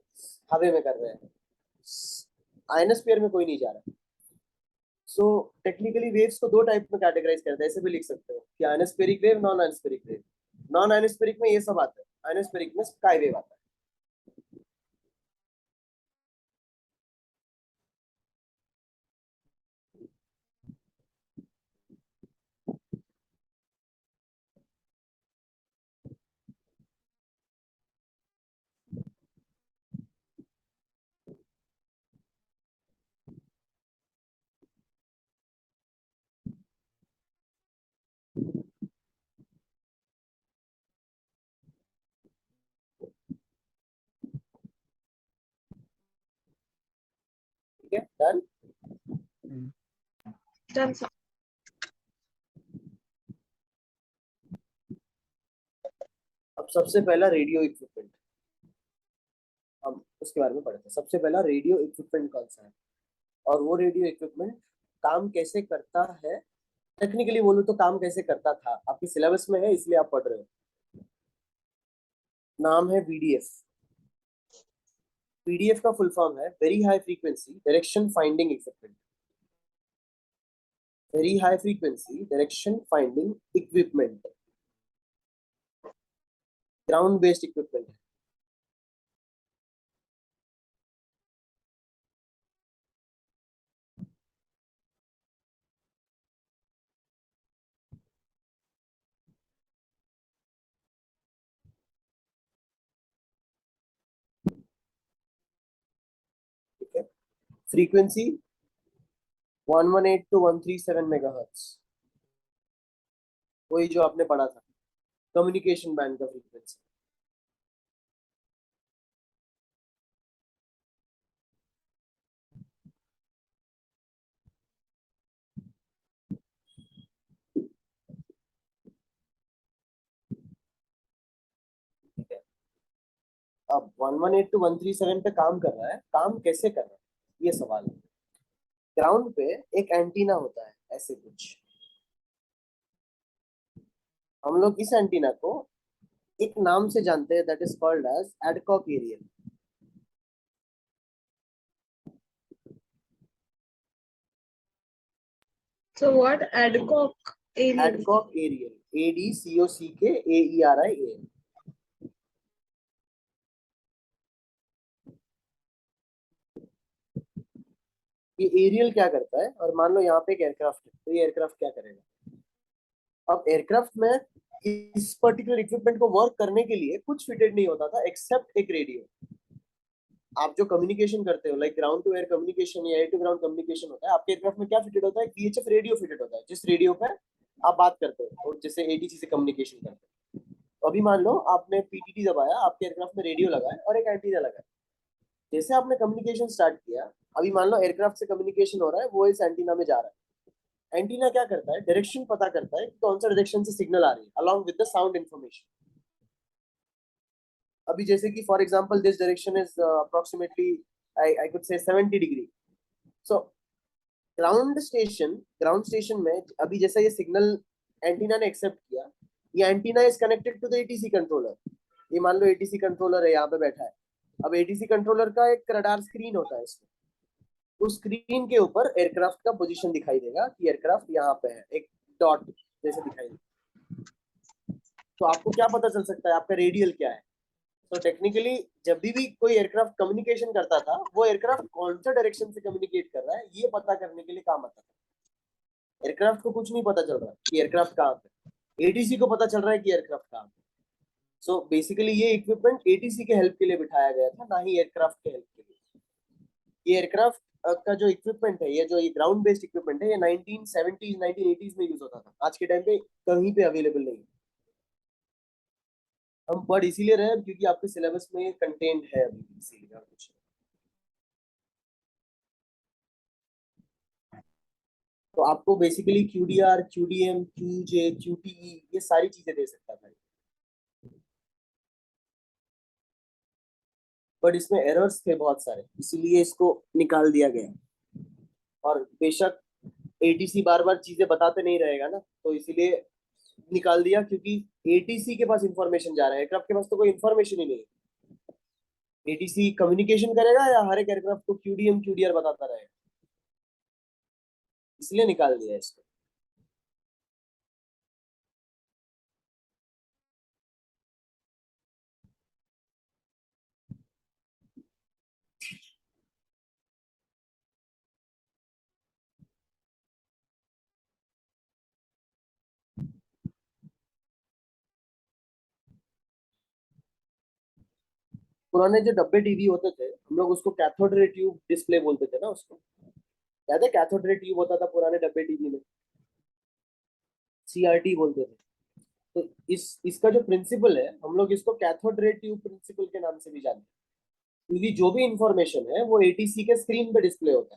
हवे में कर रहे हैं, आयनोस्फीयर में कोई नहीं जा रहा। सो टेक्निकली वेव्स को दो टाइप में कैटेगराइज करते हैं, ऐसे भी लिख सकते हो कि ionospheric wave, non ionospheric wave. Non ionospheric में ये सब आता है, आयनोस्फेरिक में स्काई वेव आता है। ठीक है, डन। Done, sir. अब सबसे पहला रेडियो इक्विपमेंट, हम उसके बारे में पढ़ते हैं। सबसे पहला रेडियो इक्विपमेंट कौन सा है, और वो रेडियो इक्विपमेंट काम कैसे करता है। टेक्निकली बोलूं तो काम कैसे करता था, आपके सिलेबस में है इसलिए आप पढ़ रहे हो। नाम है वीडीएफ। पीडीएफ का फुल फॉर्म है very high frequency direction finding equipment. Very high frequency direction finding equipment, ground based equipment है। ठीक है, फ्रीक्वेंसी 118 to 137 मेगाहर्ट्ज, वही जो आपने पढ़ा था, कम्युनिकेशन बैंड का फ्रीक्वेंसी। ठीक है, अब 118 to 137 पे काम कर रहा है, काम कैसे कर रहा है ये सवाल है। ग्राउंड पे एक एंटीना होता है ऐसे कुछ, हम लोग इस एंटीना को एक नाम से जानते हैं, that is called as Adcock aerial. So what? Adcock area. Adcock aerial, ADCOCKAERIAL. ये एरियल क्या करता है, और मान लो यहाँ पे एक एयरक्राफ्ट है, तो ये एयरक्राफ्ट क्या करेगा. अब एयरक्राफ्ट में इस पर्टिकुलर इक्विपमेंट को वर्क करने के लिए कुछ फिटेड नहीं होता था एक्सेप्ट एक रेडियो. आप जो कम्युनिकेशन करते हो, like ground to air communication या एयर टू ग्राउंड कम्युनिकेशन होता है, आपके एयरक्राफ्ट में क्या फिटेड होता है, VHF रेडियो फिटेड होता है, जिस रेडियो पर आप बात करते हो और जैसे ATC से कम्युनिकेशन करते हो. तो अभी मान लो आपने PTT दबाया, आपके एयरक्राफ्ट में रेडियो लगा है और एक एंटीना लगा है. जैसे आपने कम्युनिकेशन स्टार्ट किया, अभी मान लो एयरक्राफ्ट से कम्युनिकेशन हो रहा है, वो इस एंटीना में जा रहा है. एंटीना क्या करता है, डायरेक्शन पता करता है कि कौन सा डायरेक्शन से सिग्नल आ रही है, along with the sound information. अभी जैसे कि for example this direction is approximately I could say 70 degree. So ground station में अभी जैसा ये सिग्नल एंटीना ने एक्सेप्ट किया, ये antenna is connected to the ATC controller. ये मान लो ATC कंट्रोलर है, यहाँ पे बैठा है. अब ATC कंट्रोलर का एक रडार स्क्रीन होता है इसमें. उस स्क्रीन के ऊपर एयरक्राफ्ट का पोजीशन दिखाई देगा कि एयरक्राफ्ट यहाँ पे है, एक डॉट जैसे दिखाई देगा. तो आपको क्या पता चल सकता है, आपका रेडियल क्या है. तो टेक्निकली जब भी कोई एयरक्राफ्ट कम्युनिकेशन करता था, वो एयरक्राफ्ट कौन सा डायरेक्शन से कम्युनिकेट कर रहा है, ये पता करने के लिए काम आता था. एयरक्राफ्ट को कुछ नहीं पता चल रहा कि एयरक्राफ्ट कहाँ पे, ATC को पता चल रहा है कि एयरक्राफ्ट कहाँ पे. सो बेसिकली ये इक्विपमेंट ATC के हेल्प के लिए बिठाया गया था, ना ही एयरक्राफ्ट के हेल्प के लिए. ये एयरक्राफ्ट का जो इक्विपमेंट है, ये जो ये ग्राउंड बेस्ड इक्विपमेंट है, ये 1970s 1980s में यूज होता था. आज के टाइम पे कहीं पे अवेलेबल नहीं. हम पढ़ इसीलिए रहे क्योंकि आपके सिलेबस में कंटेंट है अभी, इसीलिए और कुछ. तो आपको basically QDR, QDM, QJ, QTE ये सारी चीजें दे सकता था, बट इसमें एरर्स थे बहुत सारे, इसीलिए इसको निकाल दिया गया. और बेशक ATC बार बार चीजें बताते नहीं रहेगा ना, तो इसीलिए निकाल दिया, क्योंकि ATC के पास इंफॉर्मेशन जा रहा है, एयरक्राफ्ट के पास तो कोई इंफॉर्मेशन ही नहीं है. ATC कम्युनिकेशन करेगा या हर एक एयरक्राफ्ट को QDM, QDR बताता रहेगा, इसलिए निकाल दिया इसको. पुराने जो डब्बे टीवी होते थे, हम लोग उसको कैथोड रे ट्यूब डिस्प्ले बोलते थे ना उसको. याद है, कैथोड रे ट्यूब होता था पुराने डब्बे टीवी में, CRT बोलते थे. तो इसका जो प्रिंसिपल है, हम लोग इसको कैथोड रे ट्यूब प्रिंसिपल के नाम से भी जानते हैं, क्योंकि जो भी इंफॉर्मेशन है वो ATC के स्क्रीन पे डिस्प्ले होता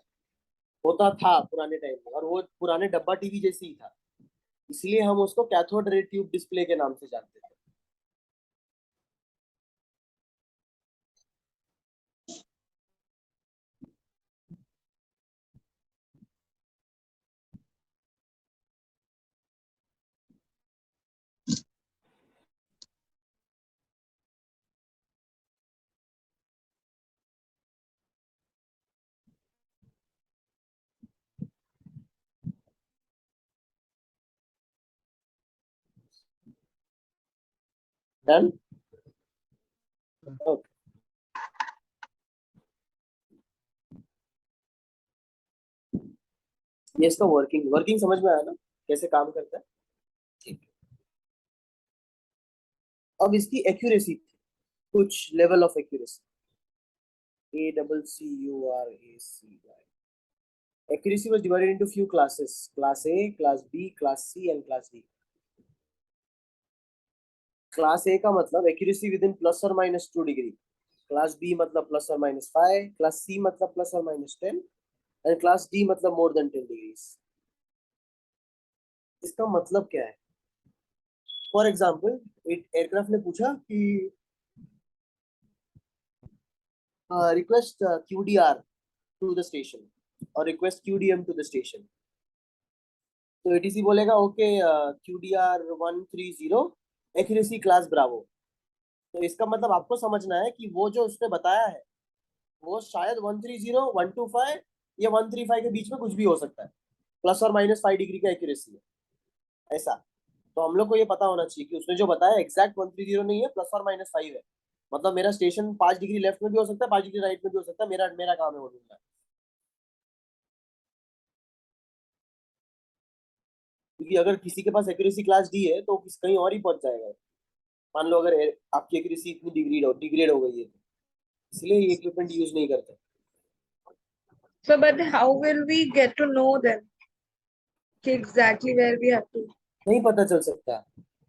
था पुराने टाइम में, और वो पुराने डब्बा टीवी जैसे ही था, इसलिए हम उसको कैथोड रे ट्यूब डिस्प्ले के नाम से जानते थे. डन. ओके, ये इसका वर्किंग समझ में आया ना, कैसे काम करता है. ठीक. अब इसकी एक्यूरेसी, कुछ level of accuracy, ACCURACY. Accuracy was divided into few classes: class A, class B, class C, and class D. Class A का मतलब accuracy within plus or minus 2 degree. Class B मतलब plus or minus 5, class C मतलब plus or minus 10, and class D मतलब more than 10 degrees. इसका मतलब क्या है? For example, एक एयरक्राफ्ट ने पूछा कि request QDR to the station और request QDM to the station. तो ATC बोलेगा okay QDR 130, accuracy class bravo. तो इसका मतलब आपको समझना है कि वो जो उसने बताया है वो शायद 130, 125 या 135 के बीच में कुछ भी हो सकता है, ±5 डिग्री का एक्यूरेसी है ऐसा। तो हम लोग को ये पता होना चाहिए कि उसने जो बताया एग्जैक्ट 130 नहीं है, ±5 है। मतलब मेरा स्टेशन 5 डिग्री लेफ्ट में भी हो सकता है, 5 डिग्री राइट में भी हो सकता है, मेरा मेरा काम है वो ढूंढना। क्योंकि अगर किसी के पास एक्यूरेसी क्लास डी है तो कहीं और ही पहुंच जाएगा। मान लो अगर आपकी एक्यूरेसी इतनी डिग्रेड हो गई है, तो इसलिए ये इक्विपमेंट यूज नहीं करते। So, but how will we get to know then exactly where we have to? नहीं पता चल सकता।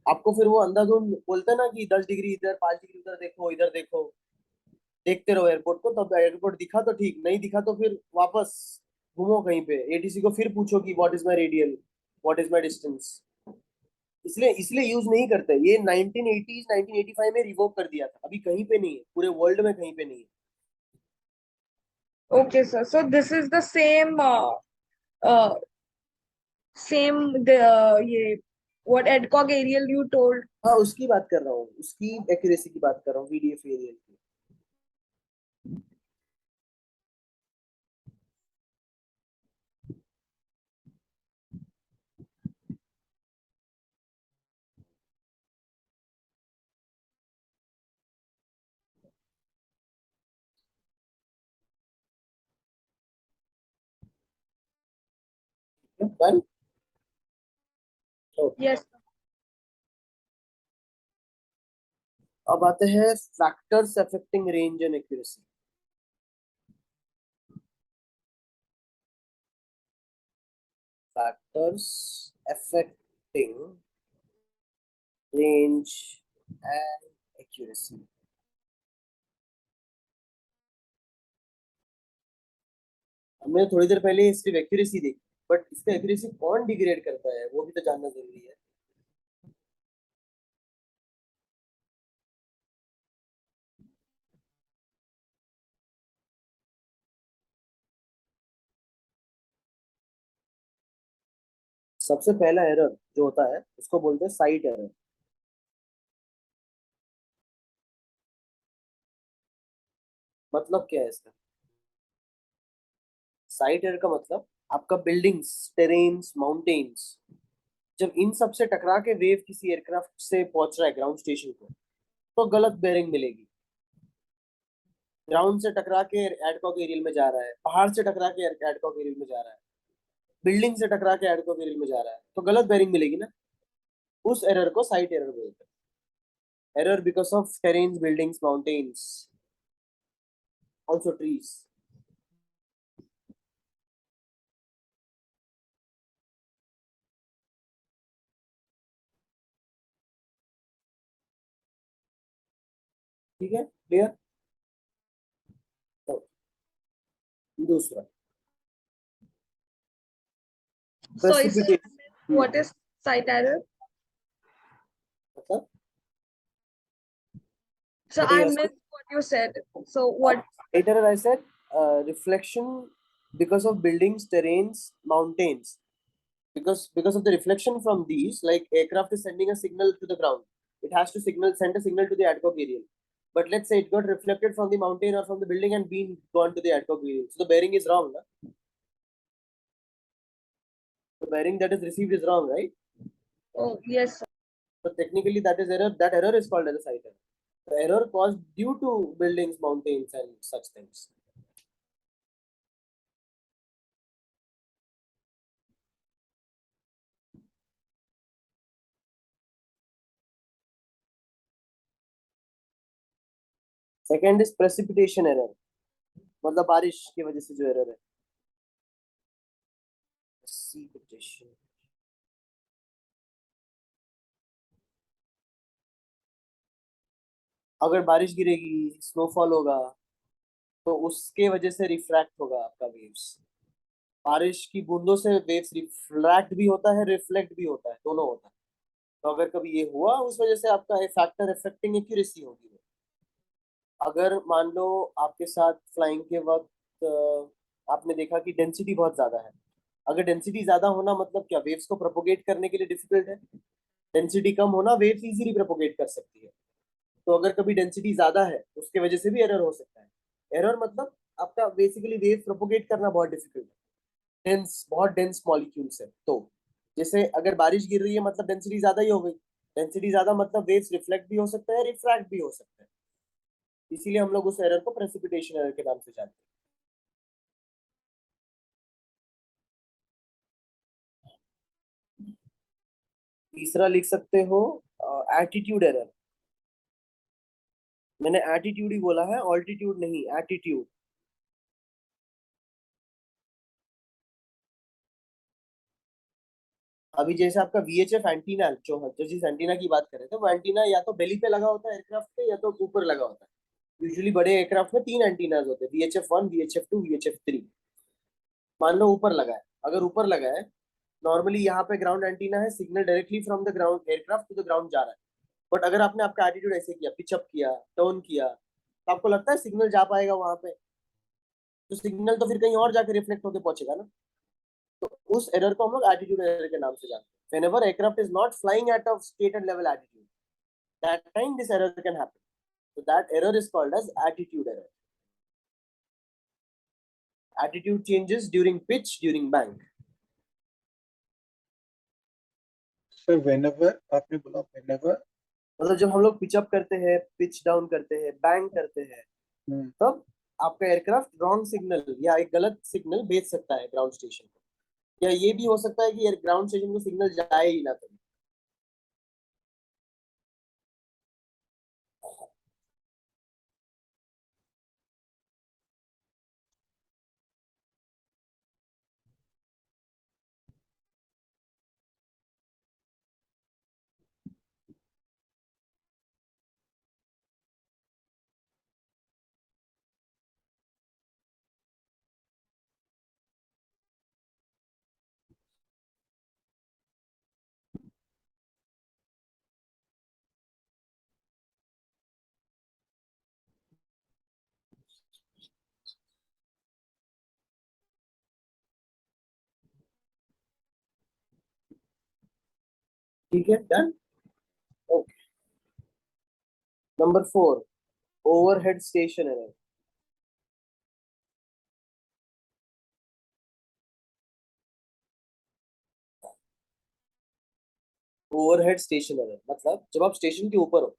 आपको फिर वो अंधाधुंध बोलते हैं ना कि 10 डिग्री इधर, 5 डिग्री उधर देखो, इधर देखो, देखते रहो एयरपोर्ट को। तब एयरपोर्ट दिखा तो ठीक, नहीं दिखा तो फिर वापस घूमो कहीं पे, एटीसी को फिर पूछो कि what is my radial, what is my distance. इसलिए इसलिए यूज नहीं करते। ये 1980s 1985 में रिवोक कर दिया था, अभी कहीं पे नहीं है, पूरे वर्ल्ड में कहीं पे नहीं है। Okay, sir. So this is the uh, same the what ADCOG aerial you told. हाँ उसकी बात कर रहा हूँ, उसकी एक्यूरेसी की बात कर रहा हूँ, वीडीएफ एरियल की। Done? Okay. Yes. अब आते हैं factors affecting range and accuracy. Factors affecting range and accuracy. हमने थोड़ी देर पहले सिर्फ एक्यूरेसी देखी, बट इसका एक्यूरेसी कौन डिग्रेड करता है वो भी तो जानना जरूरी है। सबसे पहला एरर जो होता है उसको बोलते हैं साइट एरर। मतलब क्या है इसका? साइट एरर का मतलब आपका बिल्डिंग्स, टेरेन्स, माउंटेन्स, जब इन सब से टकरा के वेव किसी एयरक्राफ्ट से पहुंच रहा है ग्राउंड स्टेशन को, तो गलत बेयरिंग मिलेगी। ग्राउंड से टकरा के एडकॉक एरियल में जा रहा है, पहाड़ से टकरा के एडकॉक एरियल में जा रहा है, बिल्डिंग से टकरा के एडकॉक एरियल में जा रहा है, तो गलत बेयरिंग मिलेगी ना। उस एरर को साइट एरर बोलते हैं। Error because of terrains, buildings, mountains, also trees. ठीक है, क्लियर। तो दूसरा Sorry, sir. Precipitation. What is site error? मतलब So बताइए I उसको। missed what you said. So what? Site error I said reflection because of buildings, terrains, mountains. Because of the reflection from these, like aircraft is sending a signal to the ground, it has to send a signal to the adcock aerial. But let's say it got reflected from the mountain or from the building and been gone to the adcock aerial, so the bearing is wrong, na? The bearing that is received is wrong, right? Oh yes, sir. So technically that is error. That error is called as a site error. The error caused due to buildings, mountains, and such things. Second is precipitation error, मतलब बारिश की वजह से जो error है। Precipitation. अगर बारिश गिरेगी, स्नोफॉल होगा, तो उसके वजह से रिफ्रैक्ट होगा आपका वेव्स। बारिश की बूंदों से वेव्स रिफ्रैक्ट भी होता है, रिफ्लेक्ट भी होता है, दोनों होता है। तो अगर कभी ये हुआ, उस वजह से आपका फैक्टर अफेक्टिंग एक्यूरेसी होगी। अगर मान लो आपके साथ फ्लाइंग के वक्त आपने देखा कि डेंसिटी बहुत ज्यादा है। अगर डेंसिटी ज्यादा होना मतलब क्या? वेव्स को प्रोपोगेट करने के लिए डिफिकल्ट है। डेंसिटी कम होना, वेव्स इजीली प्रोपोगेट कर सकती है। तो अगर कभी डेंसिटी ज्यादा है उसके वजह से भी एरर हो सकता है। एरर मतलब आपका बेसिकली वेव प्रोपोगेट करना बहुत डिफिकल्ट है, डेंस बहुत डेंस मॉलिक्यूल्स है। तो जैसे अगर बारिश गिर रही है मतलब डेंसिटी ज्यादा ही हो गई, डेंसिटी ज्यादा मतलब वेव्स रिफ्लेक्ट भी हो सकता है, रिफ्रैक्ट भी हो सकता है, इसीलिए हम लोग उस एरर को प्रेसिपिटेशन एरर के नाम से जानते हैं। तीसरा लिख सकते हो एटीट्यूड एरर। मैंने एटीट्यूड ही बोला है, ऑल्टीट्यूड नहीं, एटीट्यूड। अभी जैसे आपका VHF एंटीना, जो जिस एंटीना की बात कर रहे थे, वो एंटीना या तो बेली पे लगा होता है एयरक्राफ्ट पे, या तो ऊपर लगा होता है। यूजुअली बड़े एयरक्राफ्ट में 3 एंटीनाज होते हैं, VHF 1, VHF 2, VHF 3। मान लो ऊपर लगा है, अगर ऊपर लगा है, नॉर्मली यहाँ पे ग्राउंड एंटीना है, signal directly from the ground aircraft to the ground जा रहा है। बट अगर आपने आपका एटीट्यूड ऐसे किया, पिचअप किया, टर्न किया, तो आपको लगता है सिग्नल जा पाएगा वहां पे? तो सिग्नल तो फिर कहीं और जाके रिफ्लेक्ट होकर पहुंचेगा ना। तो उस एरर को हम लोग एटीट्यूड एरर के नाम से जानते हैं। whenever aircraft is not flying at a stated level attitude, that time this error can happen. So that error is called as attitude error. Attitude changes during pitch, during bank. Sir whenever आपने बोला whenever, मतलब जब हम लोग पिचअप करते हैं, pitch down करते हैं, बैंक करते हैं, तब आपका एयरक्राफ्ट रॉन्ग सिग्नल या एक गलत सिग्नल भेज सकता है ग्राउंड स्टेशन को, या ये भी हो सकता है कि ग्राउंड स्टेशन को सिग्नल जाए ही ना कभी। ठीक है, done. Okay, number 4, overhead station error. Overhead station error मतलब जब आप स्टेशन के ऊपर हो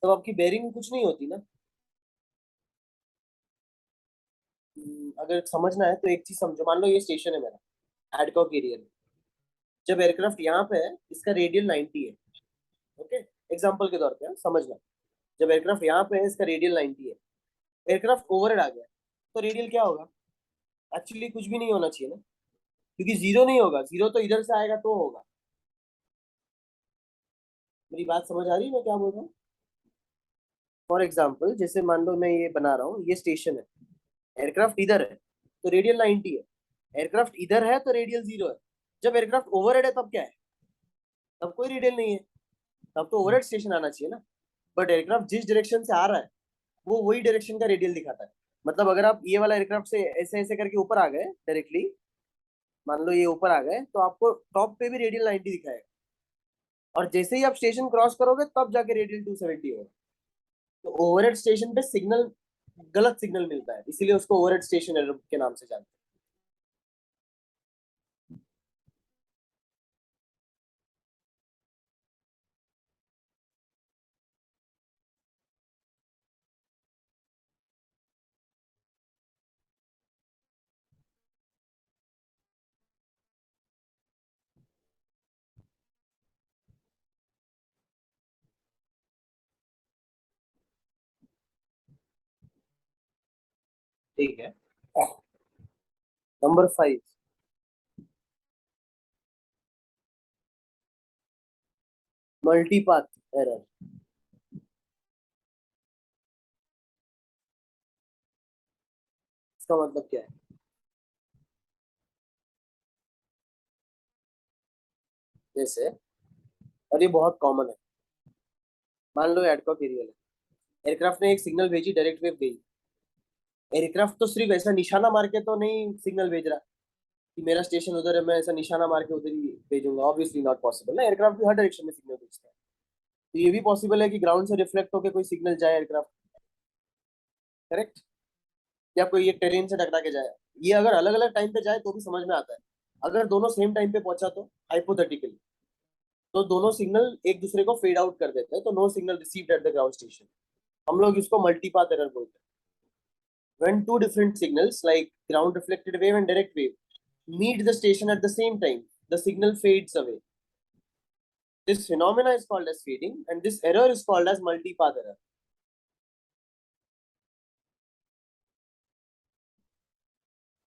तब आपकी बेयरिंग कुछ नहीं होती ना। अगर समझना है तो एक चीज समझो, मान लो ये स्टेशन है मेरा एडकॉक एरिया में। जब एयरक्राफ्ट यहाँ पे है, इसका रेडियल 90 है। ओके, एग्जांपल के तौर पे समझना, जब एयरक्राफ्ट यहाँ पे है, इसका रेडियल 90 है, एयरक्राफ्ट ओवरहेड आ गया, तो रेडियल क्या होगा? एक्चुअली कुछ भी नहीं होना चाहिए ना, क्योंकि जीरो नहीं होगा, जीरो तो इधर से आएगा तो होगा। मेरी बात समझ आ रही है मैं क्या बोल रहा हूँ? फॉर एग्जाम्पल जैसे मान लो मैं ये बना रहा हूँ, ये स्टेशन है, एयरक्राफ्ट इधर है तो रेडियल 90 है, एयरक्राफ्ट इधर है तो रेडियल 0 है। जब एयरक्राफ्ट ओवरहेड है तब क्या है? तब कोई रेडियल नहीं है, तब तो ओवरहेड स्टेशन आना चाहिए ना। बट एयरक्राफ्ट जिस डायरेक्शन से आ रहा है वो वही डायरेक्शन का रेडियल दिखाता है। मतलब अगर आप ये वाला एयरक्राफ्ट से ऐसे ऐसे करके ऊपर आ गए डायरेक्टली, मान लो ये ऊपर आ गए, तो आपको टॉप पे भी रेडियल 90 दिखाएगा, और जैसे ही आप स्टेशन क्रॉस करोगे तब जाके रेडियल 270 होगा। तो ओवरहेड स्टेशन पे सिग्नल, गलत सिग्नल मिलता है, इसीलिए उसको ओवरहेड स्टेशन एरर के नाम से जानते हैं। ठीक है, नंबर 5, मल्टीपाथ एरर। इसका मतलब क्या है? जैसे, और ये बहुत कॉमन है, मान लो एडकॉक एरियल है, एयरक्राफ्ट ने एक सिग्नल भेजी, डायरेक्ट वेव भेजी। एयरक्राफ्ट तो सिर्फ ऐसा निशाना मार के तो नहीं सिग्नल भेज रहा कि मेरा स्टेशन उधर है, मैं ऐसा निशाना मार के उधर ही भेजूंगा, ऑब्वियसली नॉट पॉसिबल ना, एयरक्राफ्ट भी हर डायरेक्शन में सिग्नल भेजता है। तो ये भी पॉसिबल है कि ग्राउंड से रिफ्लेक्ट होकर कोई सिग्नल जाए एयरक्राफ्ट, करेक्ट, या कोई ये टेरेन से टकरा के जाए। ये अगर अलग अलग टाइम पे जाए तो भी समझ में आता है। अगर दोनों सेम टाइम पे पहुंचा तो हाइपोथेटिकली तो दोनों सिग्नल एक दूसरे को फेड आउट कर देते हैं, तो no signal received at the ground station. हम लोग इसको मल्टीपाथ एरर बोलते हैं। When two different signals like ground reflected wave and direct wave meet the station at the same time, the signal fades away. This phenomena is called as fading, and this error is called as multipath error.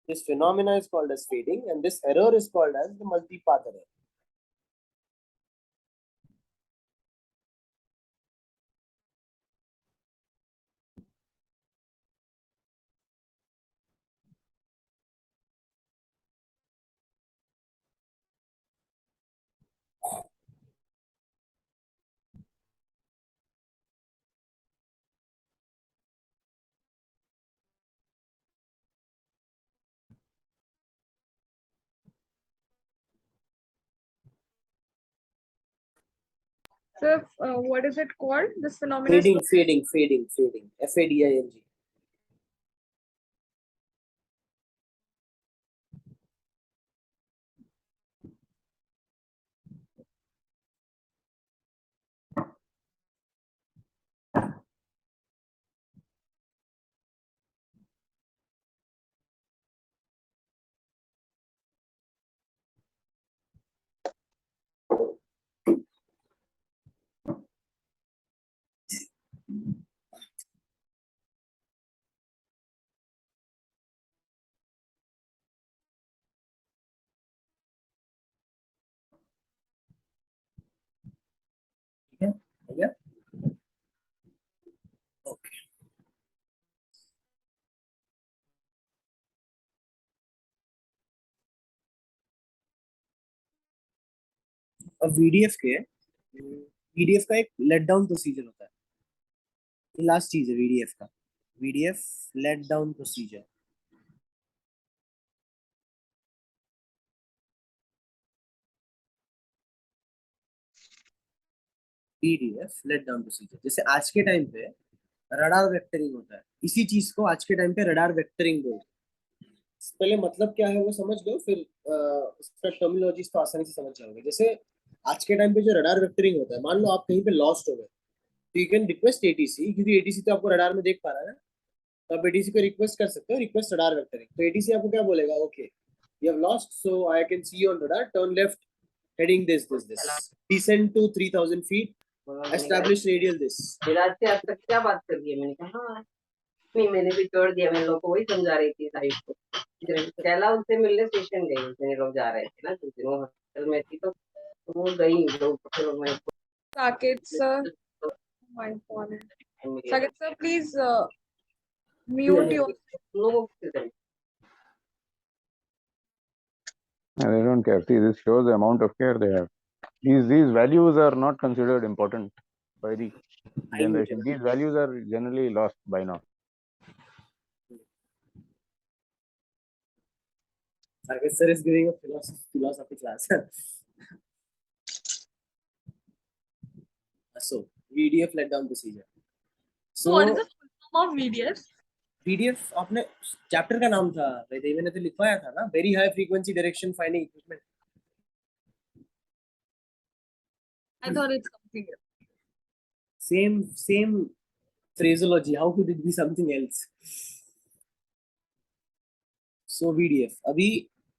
This phenomena is called as fading, and this error is called as the multipath error. So, what is it called? This phenomenon is Fading. Fading. ठीक है, हो गया? Okay. अब VDF का एक late down procedure होता है। Last चीज है VDF का, VDF let down procedure. VDF let down procedure, जैसे आज के टाइम पे रडार वेक्टरिंग होता है, इसी चीज को आज के टाइम पे रडार वेक्टरिंग बोलते हैं। पहले मतलब क्या है वो समझ लो, फिर इसका टर्मिनोलॉजी तो आसानी से समझ जाओगे। जैसे आज के टाइम पे जो रडार वेक्टरिंग होता है, मान लो आप कहीं पे लॉस्ट हो गए, तो यू कैन रिक्वेस्ट एटीसी, क्योंकि एटीसी तो आपको रडार में देख पा रहा है ना, तो आप एटीसी को रिक्वेस्ट कर सकते हो, रिक्वेस्ट रडार वेक्टरिंग। तो एटीसी आपको क्या बोलेगा, okay you have lost, so I can see you on radar, turn left heading this, descend to 3000 feet, establish radial this. फिर आज से आज तक क्या बात कर दी है? मैंने कहा हाँ नहीं, मैंने भी छोड़ दिया। मैं लोग को वही समझा रही थी साइड को। पहला उनसे मिलने स्टेशन गई, मेरे लोग जा रहे थे ना, क्योंकि वो हॉस्टल में थी, तो वो गई लोग। फिर मैं Saket sir. My phone. Saket sir, please mute your. लोगों को They don't care. See, this shows the amount of care they have. These values are not considered important by the generation. These values are generally lost by now. Saket sir is giving a philosophy class. So VDF let down procedure. So What is the full form of VDF? VDF आपने chapter का नाम था वैसे, मैंने तो लिखवाया था ना, very high frequency direction finding equipment. I thought it's something else. Same phraseology, how could it be something else? So VDF अभी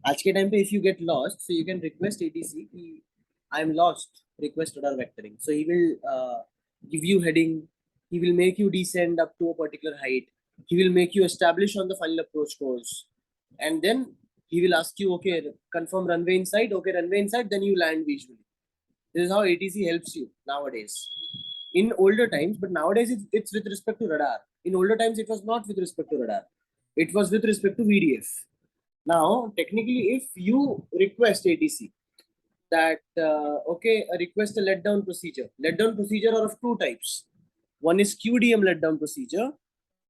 आज के टाइम पे if you get lost, so you can request ATC कि I am lost, request radar vectoring. So he will give you heading, he will make you descend up to a particular height, he will make you establish on the final approach course, and then he will ask you, okay, confirm runway inside, okay, runway inside, then you land visually. This is how ATC helps you nowadays. In older times, but nowadays it's with respect to radar. In older times, it was not with respect to radar. It was with respect to VDF. Now, technically, if you request ATC that, okay, request a let down procedure. Let down procedure are of two types. One is QDM let down procedure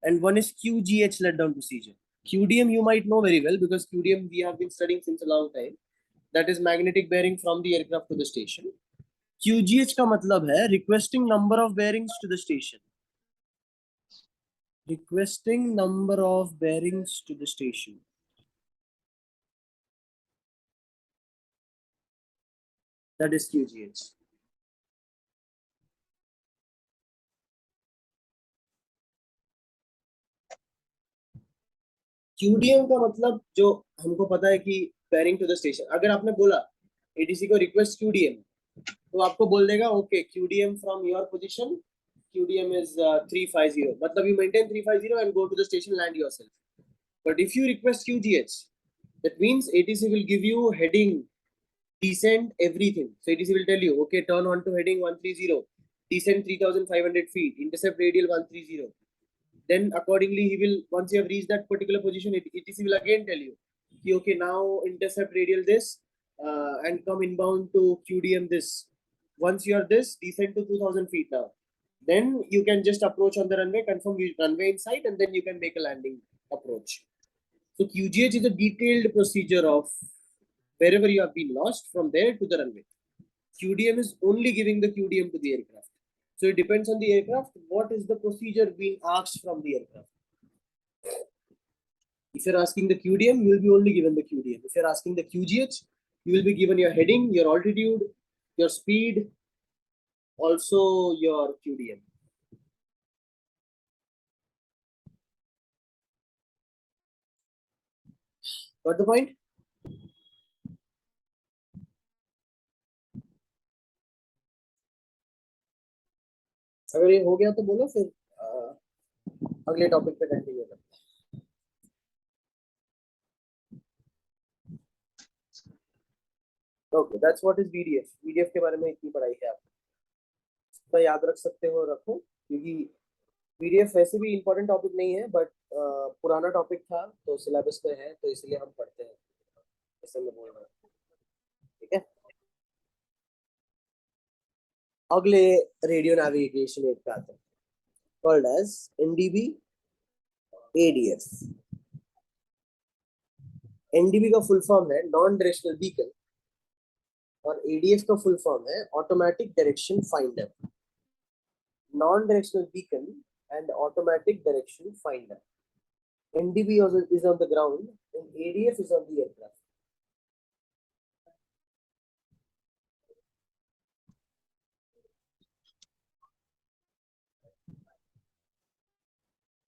and one is QGH let down procedure. QDM you might know very well because QDM we have been studying since a long time. That is magnetic bearing from the aircraft to the station. QGH का मतलब है requesting number of bearings to the station. Requesting number of bearings to the station. That is QGH. QDM का मतलब जो हमको पता है कि bearing to the station. अगर आपने बोला ATC को request QDM, तो आपको बोल देगा okay QDM from your position, QDM is 350. मतलब you maintain 350 and go to the station, land yourself. But if you request QGH, that means ATC will give you heading, descent, everything. So ATC will tell you, okay, turn on to heading 130, descent 3,500 feet, intercept radial 130. Then accordingly, he will, once you have reached that particular position, ATC will again tell you, okay, now intercept radial this and come inbound to QDM this. Once you are this, descend to 2,000 feet now. Then you can just approach on the runway, confirm the runway in sight, and then you can make a landing approach. So QGH is a detailed procedure of wherever you have been lost, from there to the runway. QDM is only giving the QDM to the aircraft. So it depends on the aircraft, what is the procedure being asked from the aircraft. If you're asking the QDM, you will be only given the QDM. If you're asking the QGH, you will be given your heading, your altitude, your speed, also your QDM. Got the point? अगर ये हो गया तो बोलो, फिर अगले topic पे continue करते हैं. Okay, that's what is VDF. VDF के बारे में इतनी पढ़ाई है, आप तो याद रख सकते हो, रखो, क्योंकि VDF वैसे भी इम्पोर्टेंट टॉपिक नहीं है, बट पुराना टॉपिक था तो सिलेबस में है, तो इसलिए हम पढ़ते हैं, ऐसे मैं बोल रहा हूँ. ठीक है, अगले रेडियो नेविगेशन एड पे आते हैं, called as NDB ADF. NDB का फुल फॉर्म है नॉन डायरेक्शनल बीकन, और ADF का फुल फॉर्म है automatic direction finder. Non directional beacon and automatic direction finder. NDB is on the ground and ADF is on the aircraft.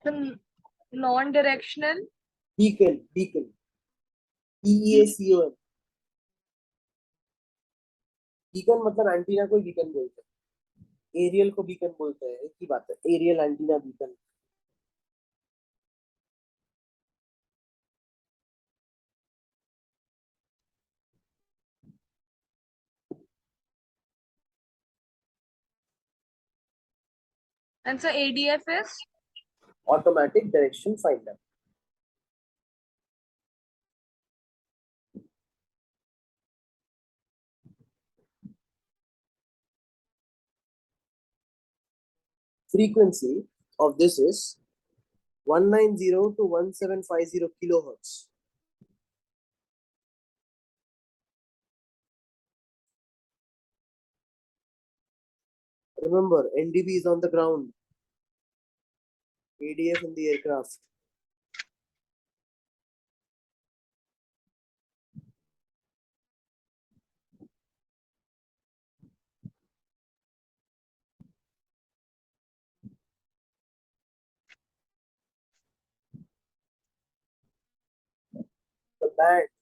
The non-directional Beacon. EEACON. Beacon मतलब antenna को beacon बोलते हैं, aerial को beacon बोलते हैं, एक ही बात है, aerial antenna beacon. and so ADF is automatic direction finder. Frequency of this is 190 to 1750 kilohertz. Remember, NDB is on the ground, ADF in the aircraft.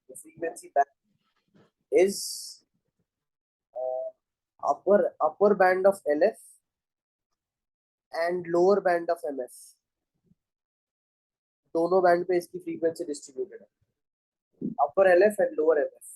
The frequency band is upper band of LF and lower band of MF. दोनों band पे इसकी frequency distributed है, अपर LF and lower MF.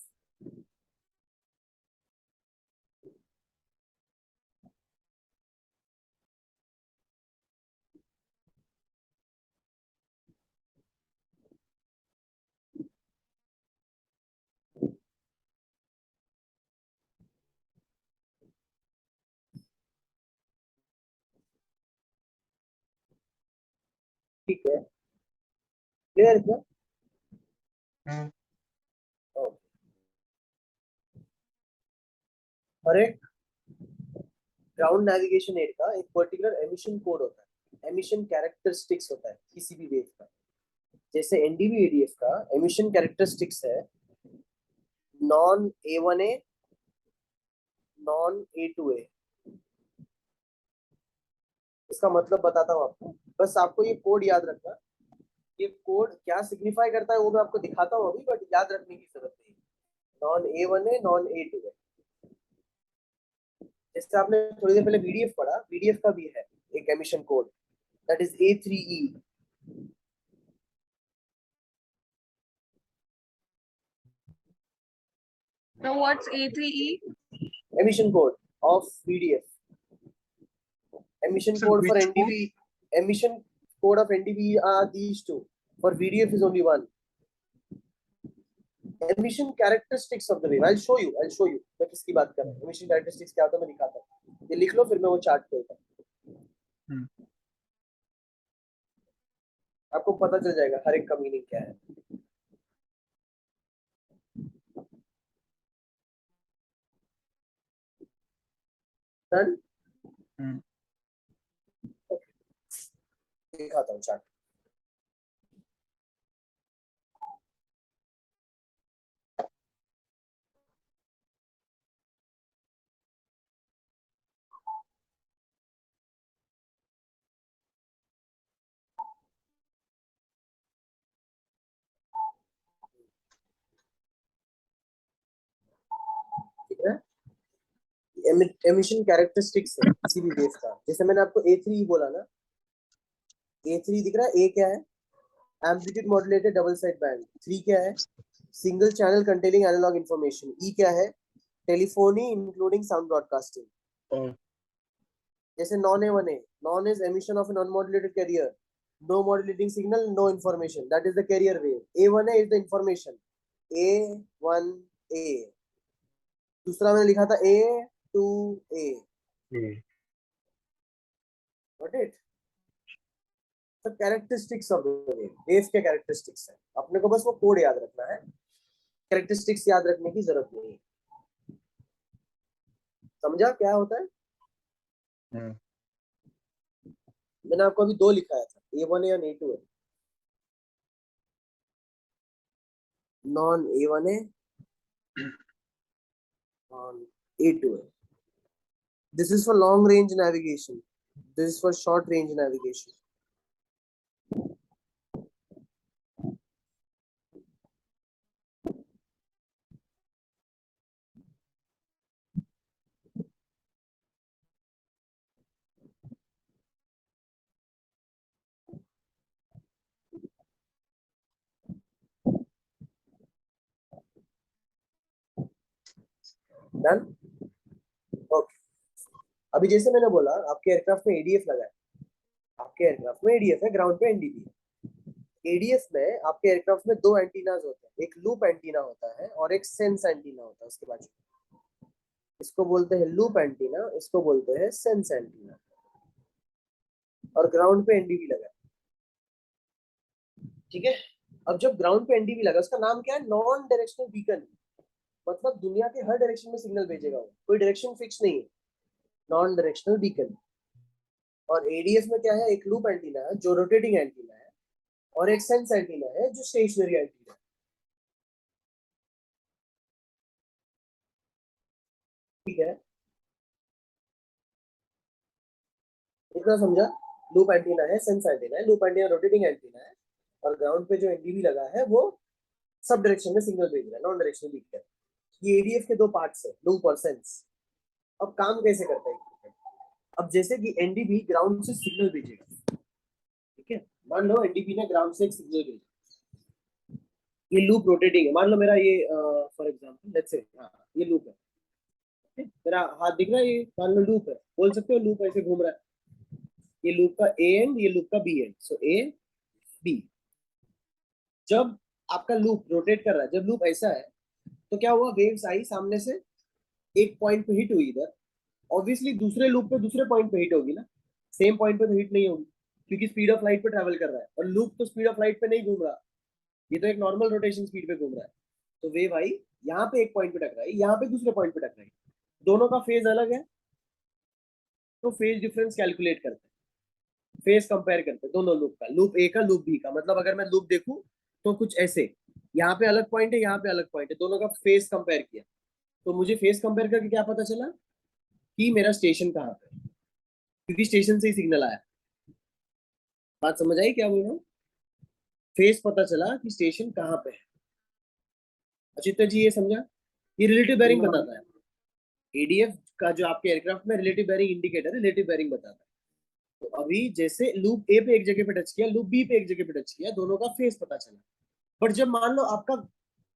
ठीक है, clear क्या? Correct. Ground navigation add का एक particular emission code होता है, एमिशन कैरेक्टरिस्टिक्स होता है किसी भी वेव का। जैसे एनडीवी एडीएफ का एमिशन कैरेक्टरिस्टिक्स है नॉन A1A, नॉन A2A। इसका मतलब बताता हूँ आपको, बस आपको ये कोड याद रखना। ये कोड क्या सिग्निफाई करता है वो मैं आपको दिखाता हूँ अभी, बट याद रखने की जरूरत नहीं। Non A1A, non A2A। जैसे आपने थोड़ी देर पहले VDF पढ़ा, VDF का भी है एक emission code, that is A3E। Now what's A3E? emission code of VDF. Emission Sir, code for which NDV, emission code of NDV are these two. For VDF is only one. Emission characteristics of the wave. I'll show you. मैं किसकी बात कर रहा हूँ? Emission characteristics क्या होता है मैं दिखाता हूँ। ये लिख लो फिर मैं वो चार्ट खोलता हूँ। आपको पता चल जाएगा हर एक का मीनिंग क्या है। Done? दिखाता हूँ चार्ट। ठीक है, एमिशन कैरेक्टरिस्टिक्स है किसी भी वेव का। जैसे मैंने आपको A3 बोला ना, A3 दिख रहा है। A क्या है? Amplitude modulated double side band. 3 क्या है? Single channel containing analog information. E क्या है? Telephony including sound broadcasting. जैसे non A1A, non is emission of non modulated carrier, no modulating signal, no information, that is the carrier wave. A1A is the information, A1A। दूसरा मैंने लिखा था A2A। Got it? तो characteristics of the wave, wave के characteristics है। अपने को बस वो कोड याद रखना है, कैरेक्टरिस्टिक्स याद रखने की जरूरत नहीं है। समझा क्या होता है? मैंने आपको अभी दो लिखाया था, A1A और A2A। Non A1A, non A2A। This is for long range navigation. This is for short range navigation. Done? Okay. अभी जैसे मैंने बोला आपके एयरक्राफ्ट में ADF लगा है, आपके एयरक्राफ्ट में ADF है, ग्राउंड पे NDV है। ADF में आपके एयरक्राफ्ट में दो एंटीनाज होते हैं, एक लूप एंटीना होता है और एक सेंस एंटीना होता है उसके बाजू। इसको बोलते हैं लूप एंटीना, इसको बोलते हैं सेंस एंटीना। और ग्राउंड पे NDV लगा है, ठीक है। अब जब ग्राउंड पे NDV लगा, उसका नाम क्या है? Non directional beacon. मतलब दुनिया के हर डायरेक्शन में सिग्नल भेजेगा वो, कोई डायरेक्शन फिक्स नहीं है, नॉन डायरेक्शनल बीकन। और ADF में क्या है? एक लूप एंटीना है जो रोटेटिंग एंटीना है और एक सेंस एंटीना है जो स्टेशनरी एंटीना है। ठीक है, इतना समझा? लूप एंटीना है, सेंस एंटीना है, लूप एंटीना रोटेटिंग एंटीना है, और ग्राउंड पे जो NDV लगा है वो सब डायरेक्शन में सिग्नल भेज रहा है, नॉन डायरेक्शनल बीकन। ये ADF के दो पार्ट्स है, लूप और सेंस। अब काम कैसे करता है? अब जैसे कि NDV ग्राउंड से सिग्नल भेजेगा, ठीक है। मान लो NDV ने ग्राउंड से एक सिग्नल भेजा, ये लूप रोटेटिंग है। मान लो मेरा ये फॉर एग्जांपल लेट्स से ये लूप है, ठीक? मेरा हाथ दिख रहा है, ये मान लो लूप है, बोल सकते हो लूप ऐसे घूम रहा है। ये लूप का A एंड, ये लूप का B and, so A B। जब आपका लूप रोटेट कर रहा है, जब लूप ऐसा है तो क्या हुआ? वेव्स आई सामने से, एक पॉइंट पे हिट हुई इधर, ऑब्वियसली दूसरे लूप पे दूसरे पॉइंट पे हिट होगी ना, सेम पॉइंट पे तो हिट नहीं होगी क्योंकि स्पीड ऑफ लाइट पे ट्रैवल कर रहा है और लूप तो स्पीड ऑफ लाइट पे नहीं घूम रहा, ये तो एक नॉर्मल रोटेशन स्पीड पे घूम रहा है। तो वेव आई यहाँ पे एक पॉइंट पे टकराई, यहाँ पे दूसरे पॉइंट पे टकराई, दोनों का फेज अलग है, तो फेज डिफरेंस कैलकुलेट करते हैं, फेज कंपेयर करते हैं दोनों लूप का, लूप ए का लूप बी का। मतलब अगर मैं लूप देखूं तो कुछ ऐसे, यहाँ पे अलग पॉइंट है, यहाँ पे अलग पॉइंट है, दोनों का फेज कंपेयर किया तो मुझे फेज कंपेयर करके क्या पता चला कि मेरा स्टेशन कहाँ पे है, क्योंकि स्टेशन से ही सिग्नल आया। बात समझ आई क्या बोल रहा हूँ? फेज पता चला कि स्टेशन कहाँ पे है। अचित्य जी ये समझा? ये रिलेटिव बेयरिंग बताता है। एडीएफ का जो आपके एयरक्राफ्ट में relative bearing indicator, relative bearing बताता है। तो अभी जैसे लूप ए पे एक जगह पे टच किया, लूप बी पे एक जगह पे टच किया, दोनों का फेस पता चला। बट जब मान लो आपका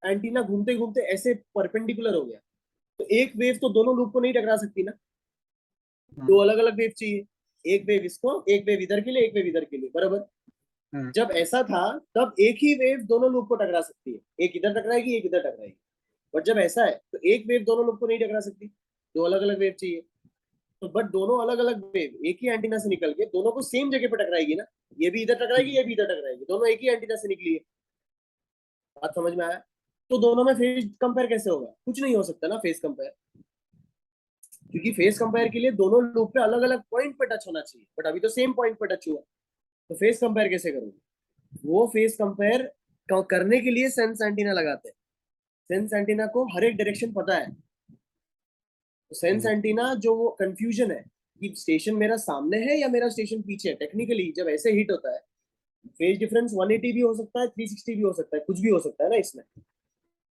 एंटीना घूमते घूमते ऐसे परपेंडिकुलर हो गया तो एक वेव तो दोनों लूप को नहीं टकरा सकती ना, दो अलग अलग वेव चाहिए, एक वेव इसको, एक वेव इधर के लिए, एक वेव इधर के लिए, बराबर। जब ऐसा था तब एक ही वेव दोनों लूप को टकरा सकती है, एक इधर टकराएगी एक इधर टकराएगी। बट जब ऐसा है तो एक वेव दोनों लूप को नहीं टकरा सकती, दो अलग अलग वेव चाहिए। तो बट दोनों अलग अलग वेव एक ही एंटीना से निकल के दोनों को सेम जगह पे टकराएगी ना, ये भी इधर टकराएगी ये भी इधर टकराएगी, दोनों एक ही एंटीना से निकली है। बात समझ में आया? तो दोनों में फेज कंपेयर कैसे होगा? कुछ नहीं हो सकता ना फेज कंपेयर, क्योंकि फेज कंपेयर के लिए दोनों लूप पे अलग अलग पॉइंट पे टच होना चाहिए, बट अभी तो सेम पॉइंट पे टच हुआ, तो फेज कंपेयर कैसे करोगे? वो फेज कंपेयर करने के लिए सेंस एंटीना लगाते हैं। सेंस एंटीना को हर एक डायरेक्शन पता है, तो सेंस एंटीना जो वो कंफ्यूजन है कि स्टेशन मेरा सामने है या मेरा स्टेशन पीछे है, टेक्निकली जब ऐसे हिट होता है फेज डिफरेंस 180 भी हो सकता है, 360 भी हो सकता है, कुछ भी हो सकता है ना इसमें।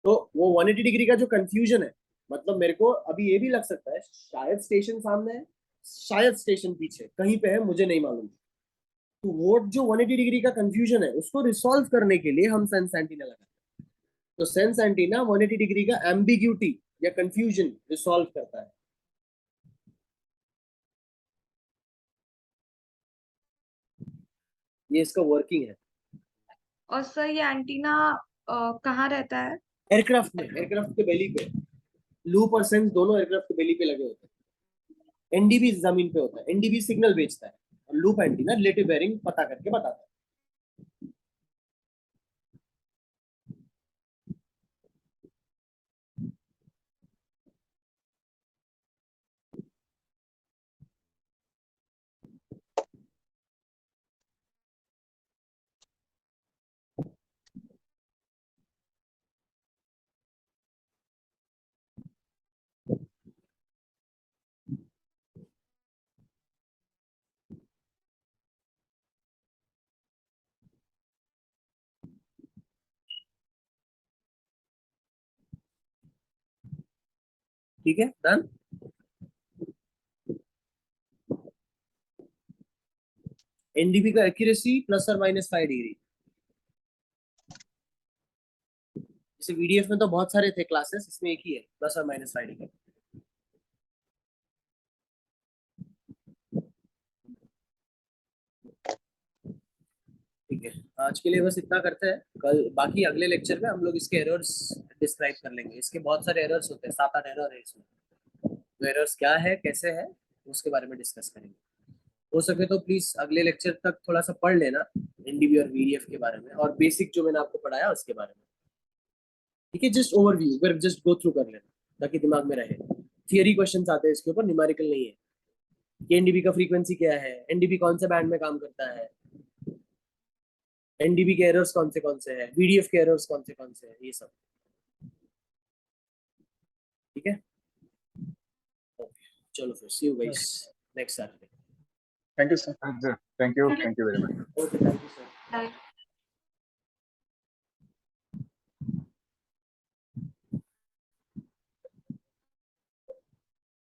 तो वो 180 डिग्री का जो कंफ्यूजन है, मतलब मेरे को अभी ये भी लग सकता है शायद स्टेशन सामने है, शायद स्टेशन पीछे कहीं पे है, मुझे नहीं मालूम। तो वो जो 180 डिग्री का कंफ्यूजन है उसको रिसॉल्व करने के लिए हम सेंस एंटीना लगाते हैं। तो सेंस एंटीना 180 डिग्री का एम्बिग्यूटी या कंफ्यूजन रिसॉल्व करता है। ये इसका वर्किंग है। और सर ये एंटीना कहाँ रहता है? एयरक्राफ्ट में, एयरक्राफ्ट के बेली पे लूप और सेंस दोनों एयरक्राफ्ट के बेली पे लगे होते हैं। एनडीबी जमीन पे होता है, एनडीबी सिग्नल भेजता है और लूप एंटीना रिलेटिव बेयरिंग पता करके बताता है। ठीक है, डन। एनडीबी का एक्यूरेसी प्लस और माइनस 5 डिग्री। जैसे वीडीएफ में तो बहुत सारे थे क्लासेस, इसमें एक ही है प्लस और माइनस 5 डिग्री। ठीक है, आज के लिए बस इतना करते हैं। कल बाकी अगले लेक्चर में हम लोग इसके एरर्स डिस्क्राइब कर लेंगे। इसके बहुत सारे एरर्स होते हैं, 7-8 एरर है इसमें। तो एरर्स क्या है, कैसे है, उसके बारे में डिस्कस करेंगे। हो सके तो प्लीज अगले लेक्चर तक थोड़ा सा पढ़ लेना एनडीबी और वीडीएफ के बारे में, और बेसिक जो मैंने आपको पढ़ाया उसके बारे में। ठीक है, just overview just go through कर लेना ताकि दिमाग में रहे। थियरी क्वेश्चंस आते हैं इसके ऊपर, न्यूमेरिकल नहीं है कि एनडीबी का फ्रीक्वेंसी क्या है, एनडीबी कौन से बैंड में काम करता है, एनडीबी के एरर्स कौन से हैं, वीडीएफ के एरर्स कौन से हैं, ये सब। ठीक है, ओके, चलो फिर see you guys next Saturday. Thank you sir. Thank you very much. Okay, thank you sir. Right.